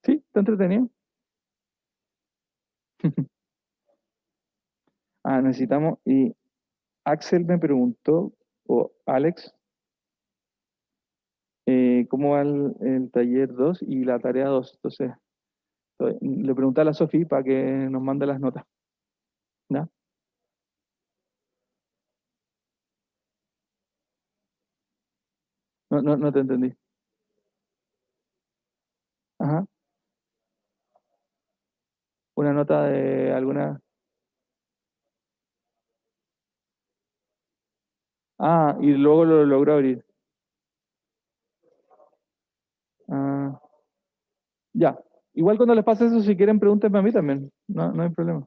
¿Sí? ¿Está entretenido? Necesitamos, y Axel me preguntó, o Alex, cómo va el taller 2 y la tarea 2. Entonces, le pregunté a la Sofi para que nos mande las notas. ¿Ya? No te entendí. Ajá. Una nota de alguna... y luego lo logró abrir. Ah, ya. Igual cuando les pase eso, si quieren, pregúntenme a mí también. No hay problema.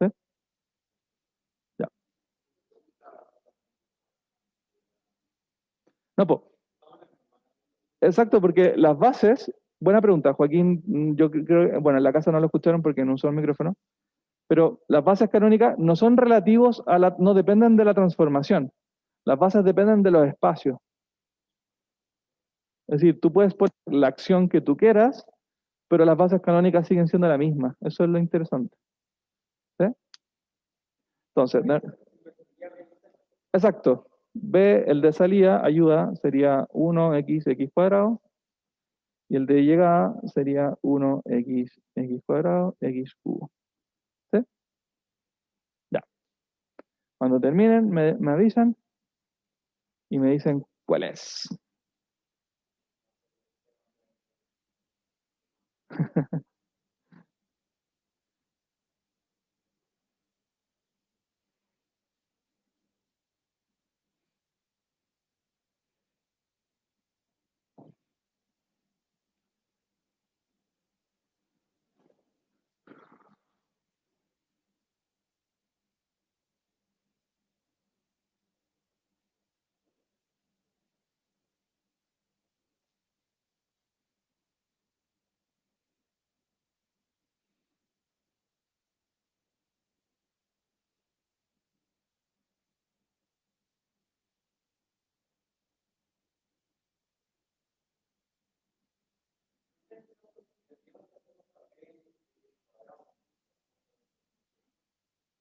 ¿Sí? Ya. No, pues. Exacto, porque las bases, buena pregunta, Joaquín, yo creo, bueno, en la casa no lo escucharon porque no usó el micrófono, pero las bases canónicas no son relativos a la, no dependen de la transformación. Las bases dependen de los espacios. Es decir, tú puedes poner la acción que tú quieras, pero las bases canónicas siguen siendo la misma. Eso es lo interesante. ¿Sí? Entonces, exacto. B, el de salida, ayuda, sería 1x cuadrado, y el de llegada sería 1x cuadrado, x cubo. ¿Sí? Ya. Cuando terminen, me avisan y me dicen cuál es.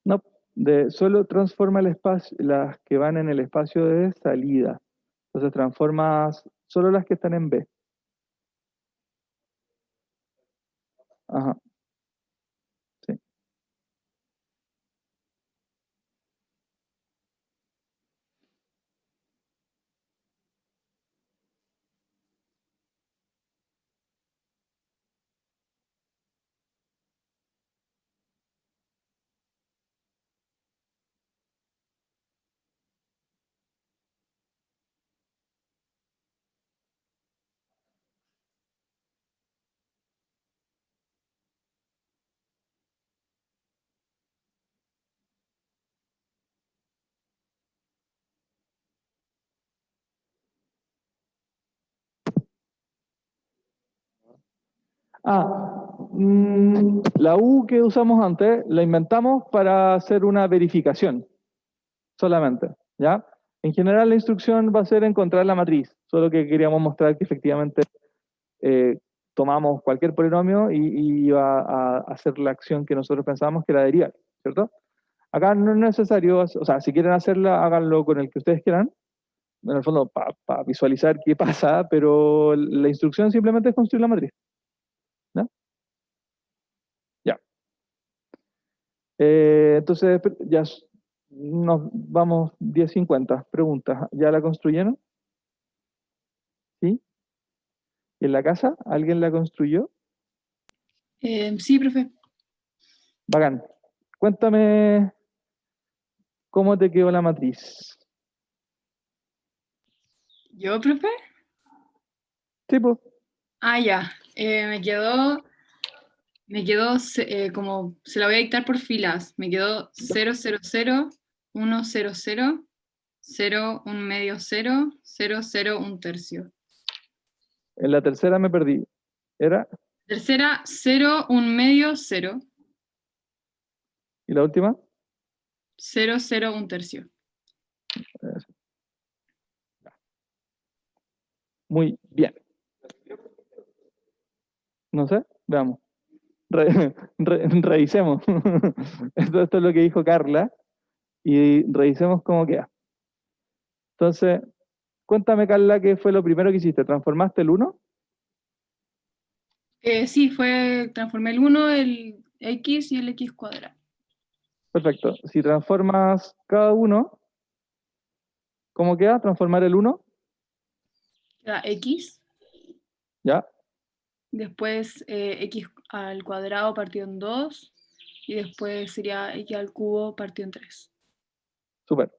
No, solo transforma el espacio, las que van en el espacio de salida. Entonces transformas solo las que están en B. Ajá, sí. La U que usamos antes la inventamos para hacer una verificación solamente, ¿ya? En general la instrucción va a ser encontrar la matriz, solo que queríamos mostrar que efectivamente tomamos cualquier polinomio y iba a hacer la acción que nosotros pensábamos que era derivar, ¿cierto? Acá no es necesario, o sea, si quieren hacerla, háganlo con el que ustedes quieran, en el fondo para visualizar qué pasa, pero la instrucción simplemente es construir la matriz, ¿no? Ya. Entonces, ya nos vamos 10:50. Preguntas. ¿Ya la construyeron? ¿Sí? ¿Y en la casa? ¿Alguien la construyó? Sí, profe. Bacán. Cuéntame cómo te quedó la matriz. ¿Yo, profe? Sí, pues. Ah, ya. Como, se la voy a dictar por filas. Me quedó 0, 0, 0, 1, 0, 0, 0, 1 medio 0, 0, 0, 1 tercio. En la tercera me perdí. ¿Era? Tercera, 0, 1 medio 0, ¿Y la última? 0, 0, 1 tercio. Eso. Muy bien. No sé, veamos. Revisemos. Esto es lo que dijo Carla y revisemos cómo queda. Entonces, cuéntame, Carla, ¿qué fue lo primero que hiciste? ¿Transformaste el 1? Sí, transformé el 1, el x y el x cuadrado. Perfecto. Si transformas cada uno, ¿cómo queda? ¿Transformar el 1? Queda x, ¿Ya? después x al cuadrado partido en 2, y después sería x al cubo partido en 3. Súper.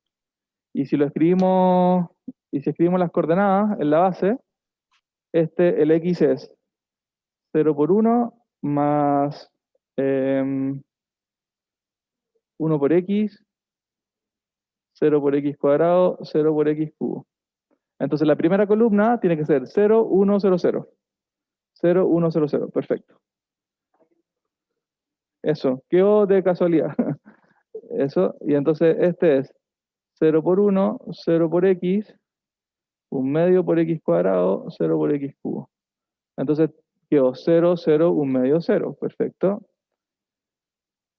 Y si escribimos las coordenadas en la base, el x es 0 por 1 más 1 por x, 0 por x cuadrado, 0 por x cubo. Entonces la primera columna tiene que ser 0, 1, 0, 0. 0, 1, 0, 0. Perfecto. Eso, quedó de casualidad. Eso, y entonces este es 0 por 1, 0 por x, 1 medio por x cuadrado, 0 por x cubo. Entonces quedó 0, 0, 1 medio, 0. Perfecto.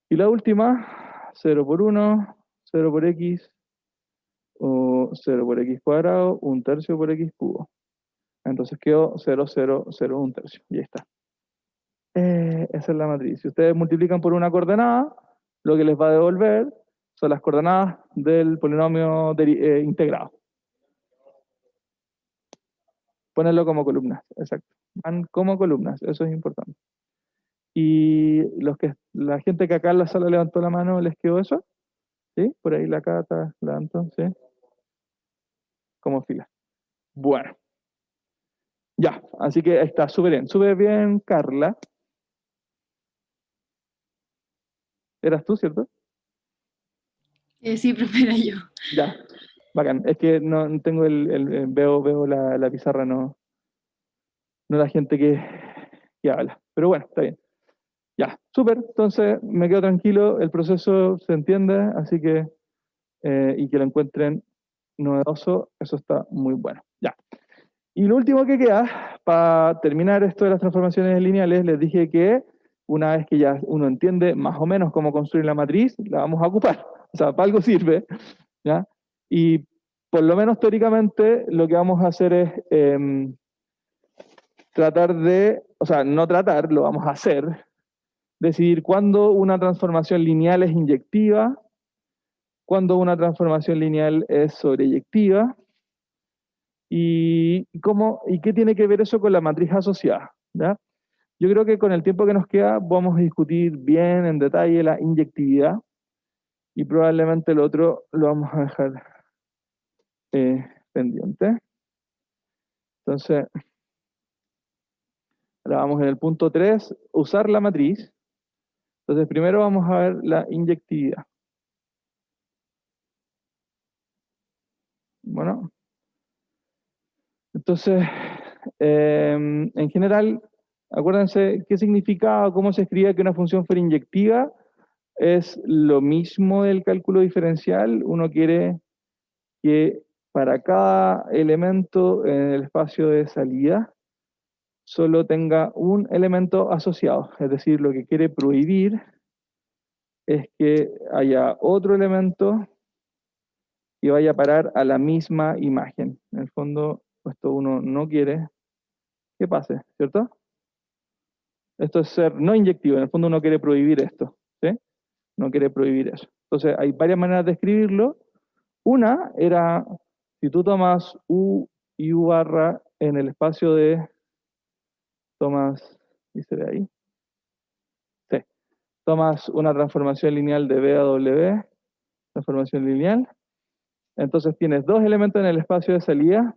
Y la última, 0 por 1, 0 por x, o 0 por x cuadrado, 1 tercio por x cubo. Entonces quedó 0, 0, 0, 1 tercio. Y ahí está. Esa es la matriz. Si ustedes multiplican por una coordenada, lo que les va a devolver son las coordenadas del polinomio integrado. Ponerlo como columnas, exacto. Van como columnas, eso es importante. Y la gente que acá en la sala levantó la mano, ¿les quedó eso? ¿Sí? Por ahí la Cata levantó, ¿sí? Como fila. Bueno. Ya, así que está súper bien, Carla. ¿Eras tú, cierto? Sí, profe, era yo. Ya, bacán. Es que no tengo veo la pizarra, no la gente que habla. Pero bueno, está bien. Ya, súper. Entonces me quedo tranquilo, el proceso se entiende, así que, y que lo encuentren novedoso, eso está muy bueno. Ya. Y lo último que queda, para terminar esto de las transformaciones lineales, les dije que una vez que ya uno entiende más o menos cómo construir la matriz, la vamos a ocupar. O sea, para algo sirve, ¿ya? Y por lo menos teóricamente lo que vamos a hacer es lo vamos a hacer, decidir cuándo una transformación lineal es inyectiva, cuándo una transformación lineal es sobreyectiva, y qué tiene que ver eso con la matriz asociada, ¿ya? Yo creo que con el tiempo que nos queda vamos a discutir bien en detalle la inyectividad y probablemente el otro lo vamos a dejar pendiente. Entonces, ahora vamos en el punto 3, usar la matriz. Entonces, primero vamos a ver la inyectividad. Bueno, entonces, en general, acuérdense qué significaba, cómo se escribía que una función fuera inyectiva. Es lo mismo del cálculo diferencial. Uno quiere que para cada elemento en el espacio de salida solo tenga un elemento asociado. Es decir, lo que quiere prohibir es que haya otro elemento y vaya a parar a la misma imagen. En el fondo, esto uno no quiere que pase, ¿cierto? Esto es ser no inyectivo. En el fondo uno quiere prohibir esto, ¿sí? No quiere prohibir eso. Entonces, hay varias maneras de escribirlo. Una era, si tú tomas U y U barra en el espacio de, ¿y se ve ahí? Sí. Tomas una transformación lineal de B a W, transformación lineal. Entonces tienes dos elementos en el espacio de salida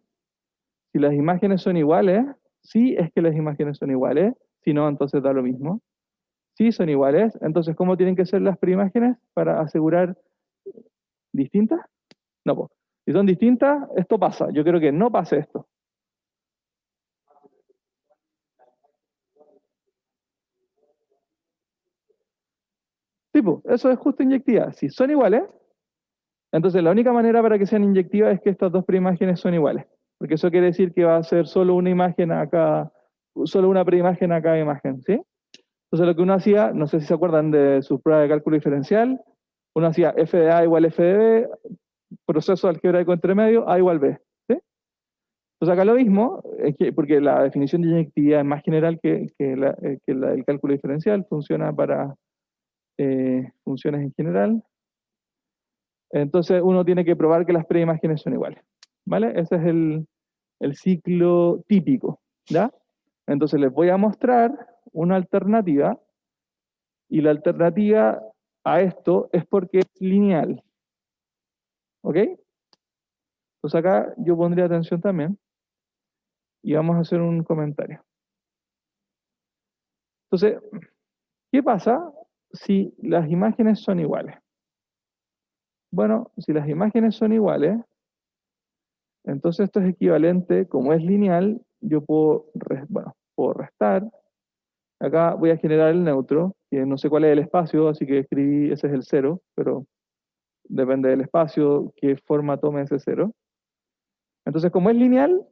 Si las imágenes son iguales, sí es que las imágenes son iguales, si no, entonces da lo mismo. Si son iguales, entonces ¿cómo tienen que ser las preimágenes para asegurar distintas? No, pues. Si son distintas, esto pasa. Yo creo que no pase esto. Sí, pues, eso es justo inyectiva. Si son iguales, entonces la única manera para que sean inyectivas es que estas dos preimágenes son iguales. Porque eso quiere decir que va a ser solo una imagen a cada, solo una preimagen a cada imagen, ¿sí? Entonces lo que uno hacía, no sé si se acuerdan de su prueba de cálculo diferencial, uno hacía f de a igual f de b, proceso algebraico entre medio, a igual b, ¿sí? Entonces acá lo mismo, porque la definición de inyectividad es más general que la del cálculo diferencial, funciona para funciones en general. Entonces uno tiene que probar que las preimágenes son iguales, ¿vale? Ese es el ciclo típico, ¿ya? Entonces les voy a mostrar una alternativa, y la alternativa a esto es porque es lineal, ¿ok? Entonces acá yo pondría atención también, y vamos a hacer un comentario. Entonces, ¿qué pasa si las imágenes son iguales? Bueno, si las imágenes son iguales, entonces esto es equivalente, como es lineal, yo puedo, puedo restar. Acá voy a generar el neutro, que no sé cuál es el espacio, así que escribí, ese es el 0, pero depende del espacio, qué forma tome ese 0. Entonces, como es lineal,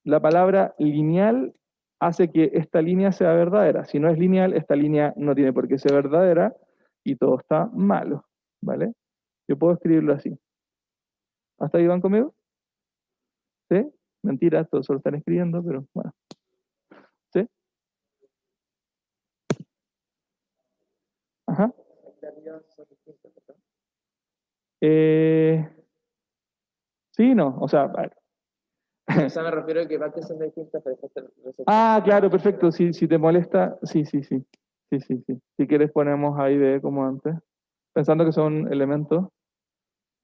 la palabra lineal hace que esta línea sea verdadera. Si no es lineal, esta línea no tiene por qué ser verdadera, y todo está malo, ¿vale? Yo puedo escribirlo así. ¿Hasta ahí van conmigo? ¿Sí? Mentira, todos solo están escribiendo, pero bueno. ¿Sí? Ajá. Sí, no, o sea, a ver. O sea, me refiero a que partes son distintas, pero Ah, claro, perfecto. Si te molesta, sí. Si quieres ponemos ahí de como antes, pensando que son elementos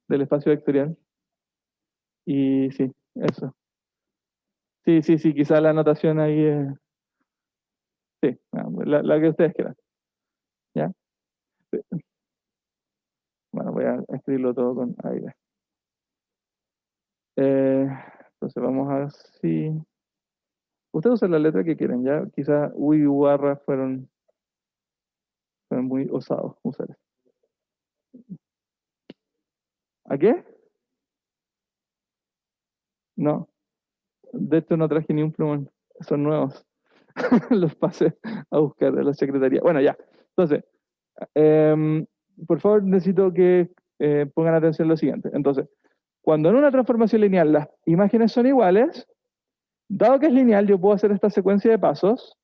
del espacio vectorial. Y sí, eso. Sí, quizá la anotación ahí es... Sí, la que ustedes quieran. ¿Ya? Bueno, voy a escribirlo todo con ahí. Entonces vamos a ver si... Ustedes usan la letra que quieren, ¿ya? Quizá U y U barra fueron muy osados usar eso. ¿A qué? No. De hecho no traje ni un plumón. Son nuevos. Los pasé a buscar de la secretaría. Bueno, ya. Entonces, por favor, necesito que pongan atención a lo siguiente. Entonces, cuando en una transformación lineal las imágenes son iguales, dado que es lineal, yo puedo hacer esta secuencia de pasos,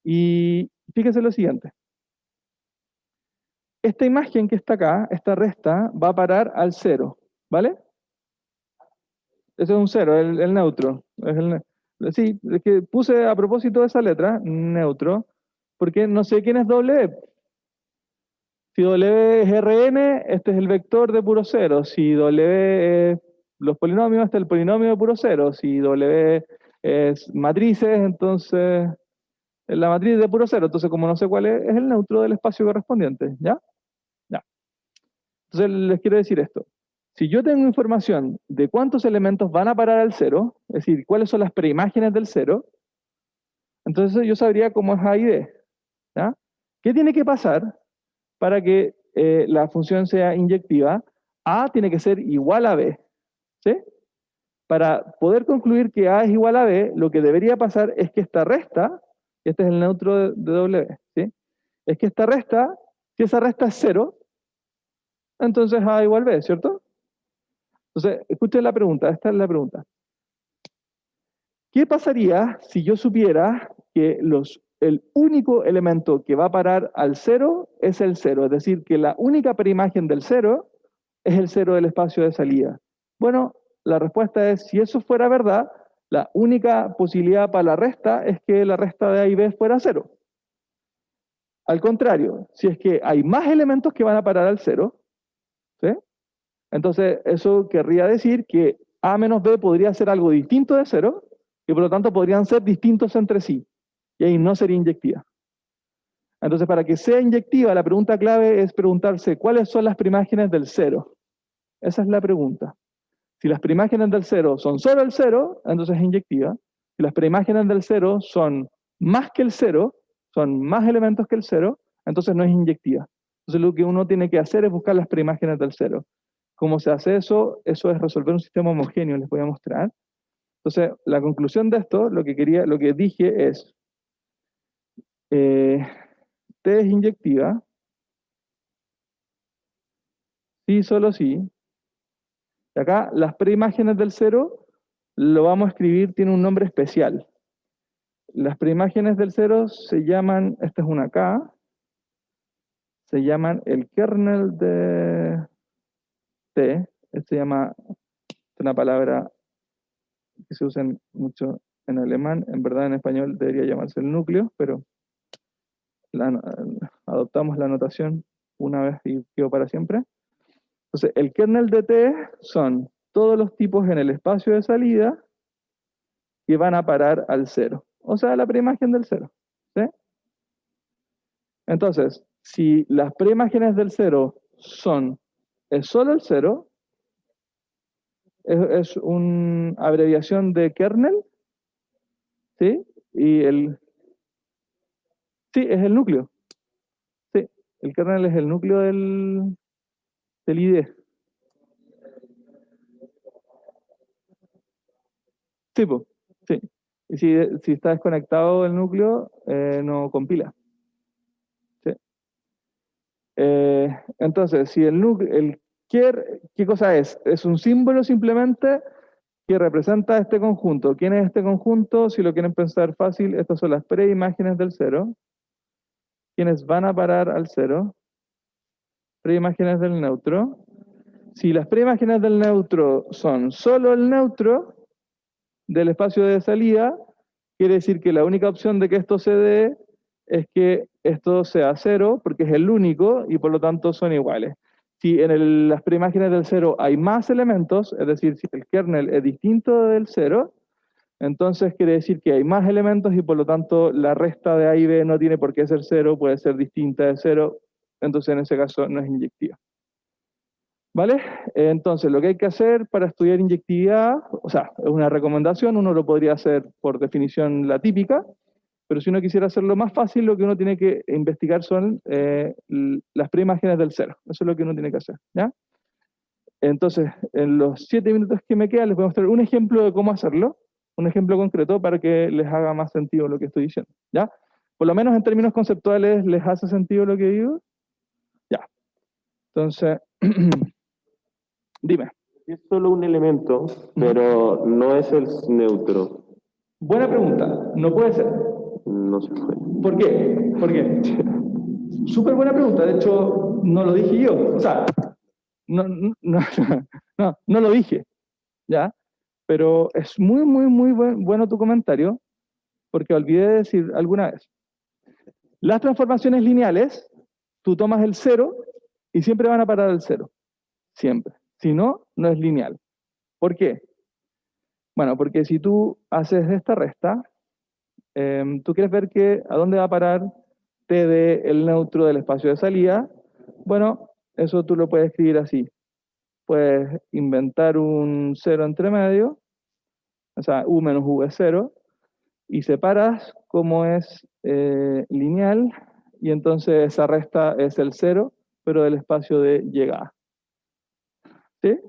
y fíjense lo siguiente. Esta imagen que está acá, esta resta, va a parar al 0, ¿vale? Ese es un 0, el neutro. Sí, es que puse a propósito de esa letra, neutro, porque no sé quién es W. Si W es Rn, este es el vector de puro cero. Si W es los polinomios, este es el polinomio de puro cero. Si W es matrices, entonces es la matriz de puro cero. Entonces, como no sé cuál es el neutro del espacio correspondiente, ¿ya? Ya. Entonces, les quiero decir esto. Si yo tengo información de cuántos elementos van a parar al 0, es decir, cuáles son las preimágenes del 0, entonces yo sabría cómo es A y B. ¿Ya? ¿Qué tiene que pasar para que la función sea inyectiva? A tiene que ser igual a B. ¿Sí? Para poder concluir que A es igual a B, lo que debería pasar es que esta resta, este es el neutro de W, ¿sí? Es que esta resta, si esa resta es 0, entonces A igual B, ¿cierto? Entonces, escuchen la pregunta, esta es la pregunta. ¿Qué pasaría si yo supiera que el único elemento que va a parar al 0 es el 0? Es decir, que la única preimagen del 0 es el 0 del espacio de salida. Bueno, la respuesta es, si eso fuera verdad, la única posibilidad para la resta es que la resta de A y B fuera 0. Al contrario, si es que hay más elementos que van a parar al 0, ¿sí? Entonces eso querría decir que A menos B podría ser algo distinto de 0, y por lo tanto podrían ser distintos entre sí, y ahí no sería inyectiva. Entonces, para que sea inyectiva, la pregunta clave es preguntarse cuáles son las primágenes del cero. Esa es la pregunta. Si las primágenes del cero son solo el cero, entonces es inyectiva. Si las primágenes del cero son más que el cero, son más elementos que el cero, entonces no es inyectiva. Entonces lo que uno tiene que hacer es buscar las primágenes del cero. ¿Cómo se hace eso? Eso es resolver un sistema homogéneo, les voy a mostrar. Entonces, la conclusión de esto, lo que dije es, T es inyectiva, sí, solo sí. Y acá, las preimágenes del cero, lo vamos a escribir, tiene un nombre especial. Las preimágenes del cero se llaman, esta es una K, se llaman el kernel de T, se llama, es una palabra que se usa mucho en alemán, en verdad en español debería llamarse el núcleo, pero adoptamos la notación una vez y quedó para siempre. Entonces, el kernel de T son todos los tipos en el espacio de salida que van a parar al cero. O sea, la preimagen del cero. ¿Sí? Entonces, si las preimágenes del cero es solo el cero, es una abreviación de kernel, ¿sí? Y sí, es el núcleo. Sí, el kernel es el núcleo del IDE. Sí, pues, sí. Y si está desconectado el núcleo, no compila. ¿Sí? Entonces, si el núcleo, ¿qué cosa es? Es un símbolo simplemente que representa este conjunto. ¿Quién es este conjunto? Si lo quieren pensar fácil, estas son las preimágenes del cero. ¿Quiénes van a parar al cero? Preimágenes del neutro. Si las preimágenes del neutro son solo el neutro del espacio de salida, quiere decir que la única opción de que esto se dé es que esto sea cero, porque es el único, y por lo tanto son iguales. Si en las preimágenes del cero hay más elementos, es decir, si el kernel es distinto del cero, entonces quiere decir que hay más elementos y por lo tanto la resta de A y B no tiene por qué ser cero, puede ser distinta de cero, entonces en ese caso no es inyectiva. ¿Vale? Entonces, lo que hay que hacer para estudiar inyectividad, o sea, es una recomendación, uno lo podría hacer por definición la típica, pero si uno quisiera hacerlo más fácil, lo que uno tiene que investigar son las preimágenes del cero. Eso es lo que uno tiene que hacer, ¿ya? Entonces, en los 7 minutos que me quedan, les voy a mostrar un ejemplo de cómo hacerlo, un ejemplo concreto para que les haga más sentido lo que estoy diciendo, ¿ya? Por lo menos en términos conceptuales, ¿les hace sentido lo que digo? Ya. Entonces, dime. Es solo un elemento, pero no es el neutro. Buena pregunta. No puede ser. No se puede. ¿Por qué? ¿Por qué? Súper buena pregunta. De hecho, no lo dije yo. O sea, no lo dije. ¿Ya? Pero es muy bueno tu comentario, porque olvidé de decir alguna vez. Las transformaciones lineales, tú tomas el cero y siempre van a parar al cero. Siempre. Si no, no es lineal. ¿Por qué? Bueno, porque si tú haces esta resta, tú quieres ver a dónde va a parar T del neutro del espacio de salida. Bueno, eso tú lo puedes escribir así. Puedes inventar un cero entre medio, o sea, U menos U es cero, y separas como es lineal, y entonces esa resta es el cero, pero del espacio de llegada. ¿Sí?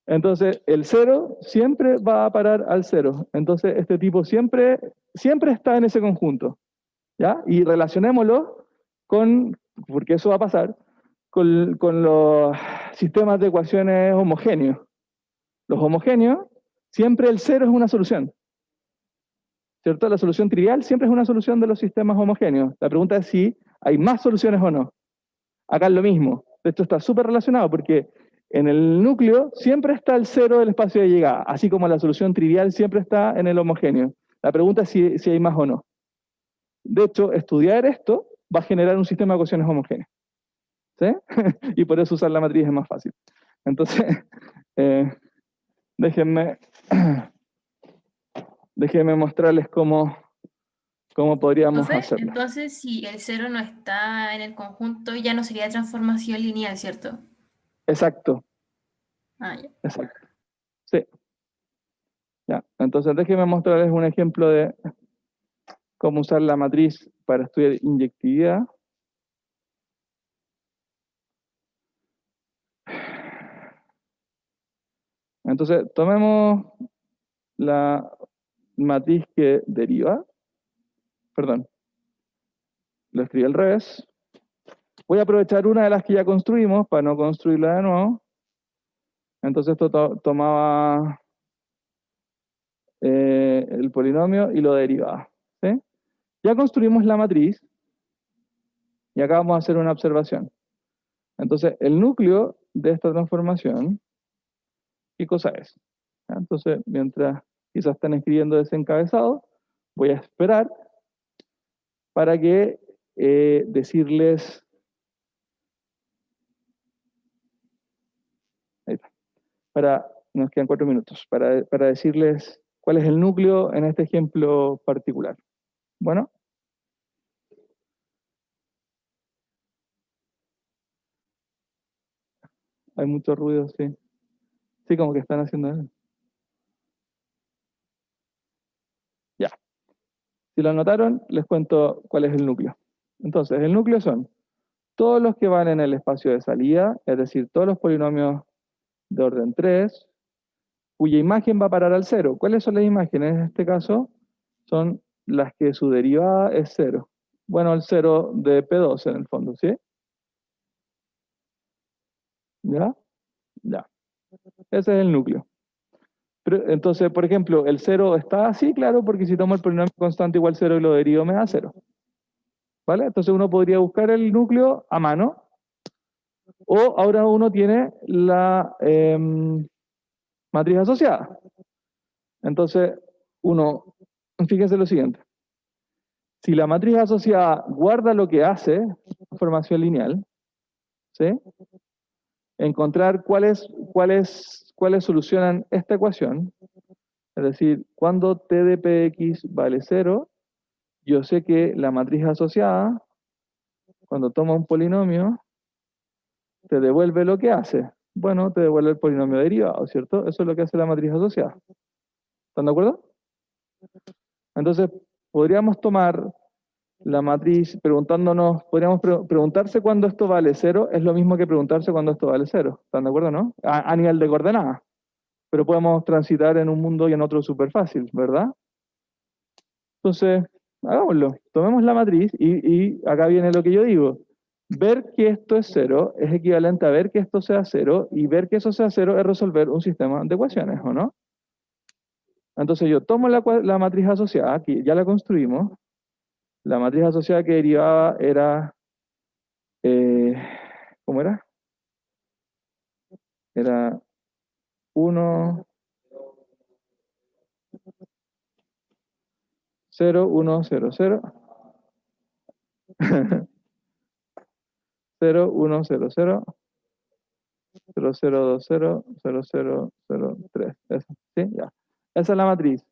Entonces, el cero siempre va a parar al cero. Entonces, este tipo siempre está en ese conjunto. ¿Ya? Y relacionémoslo porque eso va a pasar, con los sistemas de ecuaciones homogéneos. Los homogéneos, siempre el cero es una solución. ¿Cierto? La solución trivial siempre es una solución de los sistemas homogéneos. La pregunta es si hay más soluciones o no. Acá es lo mismo. De hecho, está súper relacionado porque en el núcleo siempre está el cero del espacio de llegada, así como la solución trivial siempre está en el homogéneo. La pregunta es si hay más o no. De hecho, estudiar esto va a generar un sistema de ecuaciones homogéneas. ¿Sí? Y por eso usar la matriz es más fácil. Entonces, déjenme Déjenme mostrarles cómo podríamos Profe, hacerlo. entonces si el 0 no está en el conjunto, ya no sería transformación lineal, ¿cierto? Exacto, Ah, ya. exacto. Sí. Ya. Entonces déjenme mostrarles un ejemplo de cómo usar la matriz para estudiar inyectividad. Entonces, tomemos la matriz que deriva. Perdón, lo escribí al revés. Voy a aprovechar una de las que ya construimos para no construirla de nuevo. Entonces esto tomaba el polinomio y lo derivaba. ¿Sí? Ya construimos la matriz y acá vamos a hacer una observación. Entonces, el núcleo de esta transformación, ¿qué cosa es? ¿Ya? Entonces, mientras quizás están escribiendo ese encabezado, voy a esperar para que decirles... Ahí está. Nos quedan 4 minutos, para decirles cuál es el núcleo en este ejemplo particular. Bueno. Hay mucho ruido, sí. Sí, como que están haciendo eso. Ya. Si lo notaron, les cuento cuál es el núcleo. Entonces, el núcleo son todos los que van en el espacio de salida, es decir, todos los polinomios de orden 3, cuya imagen va a parar al 0. ¿Cuáles son las imágenes? En este caso, son las que su derivada es 0. Bueno, el 0 de P2 en el fondo, ¿sí? ¿Ya? Ya. Ese es el núcleo. Pero, entonces, por ejemplo, el 0 está así, claro, porque si tomo el polinomio constante igual 0 y lo derivo me da 0. ¿Vale? Entonces uno podría buscar el núcleo a mano, o ahora uno tiene la matriz asociada. Entonces, fíjense lo siguiente. Si la matriz asociada guarda lo que hace, transformación lineal, ¿sí? Encontrar cuáles solucionan esta ecuación, es decir, cuando t de px vale 0, yo sé que la matriz asociada, cuando toma un polinomio, te devuelve lo que hace. Bueno, te devuelve el polinomio derivado, ¿cierto? Eso es lo que hace la matriz asociada. ¿Están de acuerdo? Entonces, podríamos tomar la matriz preguntándonos, podríamos preguntarse cuándo esto vale 0, es lo mismo que preguntarse cuándo esto vale 0. ¿Están de acuerdo, no? A nivel de coordenadas. Pero podemos transitar en un mundo y en otro súper fácil, ¿verdad? Entonces, hagámoslo. Tomemos la matriz y acá viene lo que yo digo. Ver que esto es 0 es equivalente a ver que esto sea 0, y ver que eso sea 0 es resolver un sistema de ecuaciones, ¿o no? Entonces yo tomo la matriz asociada, que ya la construimos. La matriz asociada que derivaba era... ¿cómo era? Era 1, 0, 1, 0, 0. 0, 1, 0, 0. 0, 0, 2, 0, 0, 0, 0, 3. Eso, ¿sí? Ya. Esa es la matriz.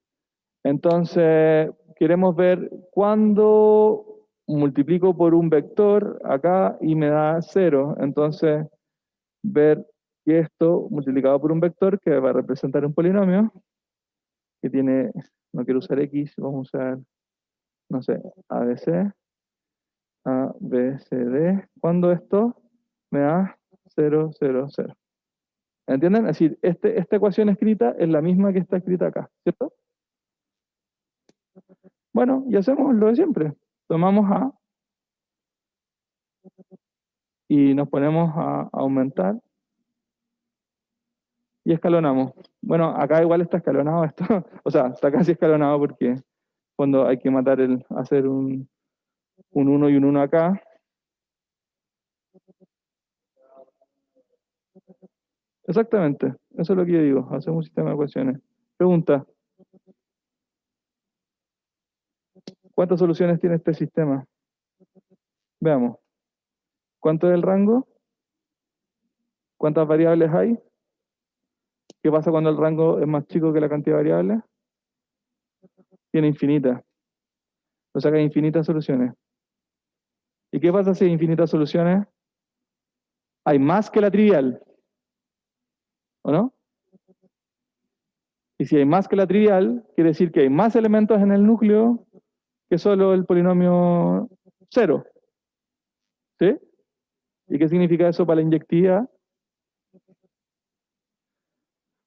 Entonces, queremos ver cuándo multiplico por un vector acá y me da 0. Entonces, ver que esto multiplicado por un vector que va a representar un polinomio que tiene, no quiero usar x, vamos a usar, no sé, ABC, A, B, C, D. Cuando esto me da 0, 0, 0. ¿Entienden? Es decir, esta ecuación escrita es la misma que está escrita acá, ¿cierto? Bueno, y hacemos lo de siempre. Tomamos A y nos ponemos a aumentar y escalonamos. Bueno, acá igual está escalonado esto, o sea, está casi escalonado porque cuando hay que hacer un 1 y un 1 acá. Exactamente, eso es lo que yo digo, hacemos un sistema de ecuaciones. Pregunta. ¿Cuántas soluciones tiene este sistema? Veamos. ¿Cuánto es el rango? ¿Cuántas variables hay? ¿Qué pasa cuando el rango es más chico que la cantidad de variables? Tiene infinitas. O sea que hay infinitas soluciones. ¿Y qué pasa si hay infinitas soluciones? Hay más que la trivial. ¿O no? Y si hay más que la trivial, quiere decir que hay más elementos en el núcleo que solo el polinomio 0. ¿Sí? ¿Y qué significa eso para la inyectiva?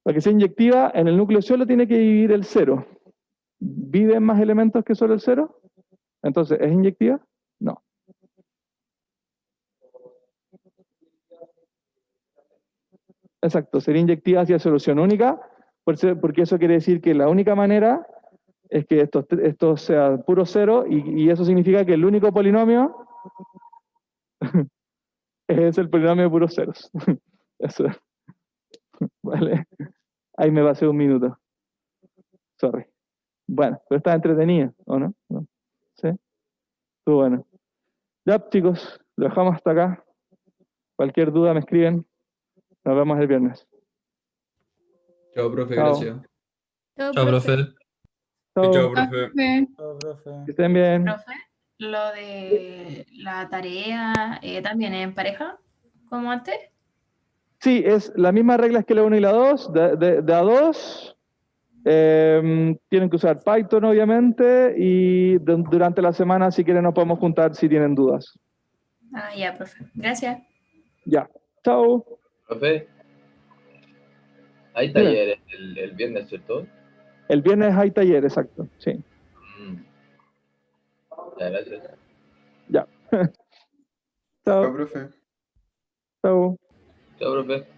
Para que sea inyectiva, en el núcleo solo tiene que vivir el 0. ¿Viven más elementos que solo el 0? Entonces, ¿es inyectiva? No. Exacto, sería inyectiva hacia solución única, porque eso quiere decir que la única manera es que esto sea puro 0, y eso significa que el único polinomio es el polinomio de puros ceros. Eso es. ¿Vale? Ahí me pasé un minuto. Sorry. Bueno, pero está entretenido, ¿o no? ¿No? ¿Sí? Estuvo bueno. Ya, chicos, lo dejamos hasta acá. Cualquier duda me escriben. Nos vemos el viernes. Chao, profe, Chao. gracias. Chao, Chao, profe. Chao. Chao, Ah, profe. profe. Chao, profe. Que estén bien. Profe, lo de la tarea también es en pareja, como antes. Sí, es las mismas reglas que la 1 y la 2. De a 2 tienen que usar Python, obviamente, y durante la semana, si quieren, nos podemos juntar si tienen dudas. Ah, ya, profe. Gracias. Ya. Chao. Profe, hay Dime. talleres el viernes, ¿cierto? El viernes hay taller, exacto. Sí. Ya, gracias. Ya. Chao, Chao. profe. Chao. Chao, profe.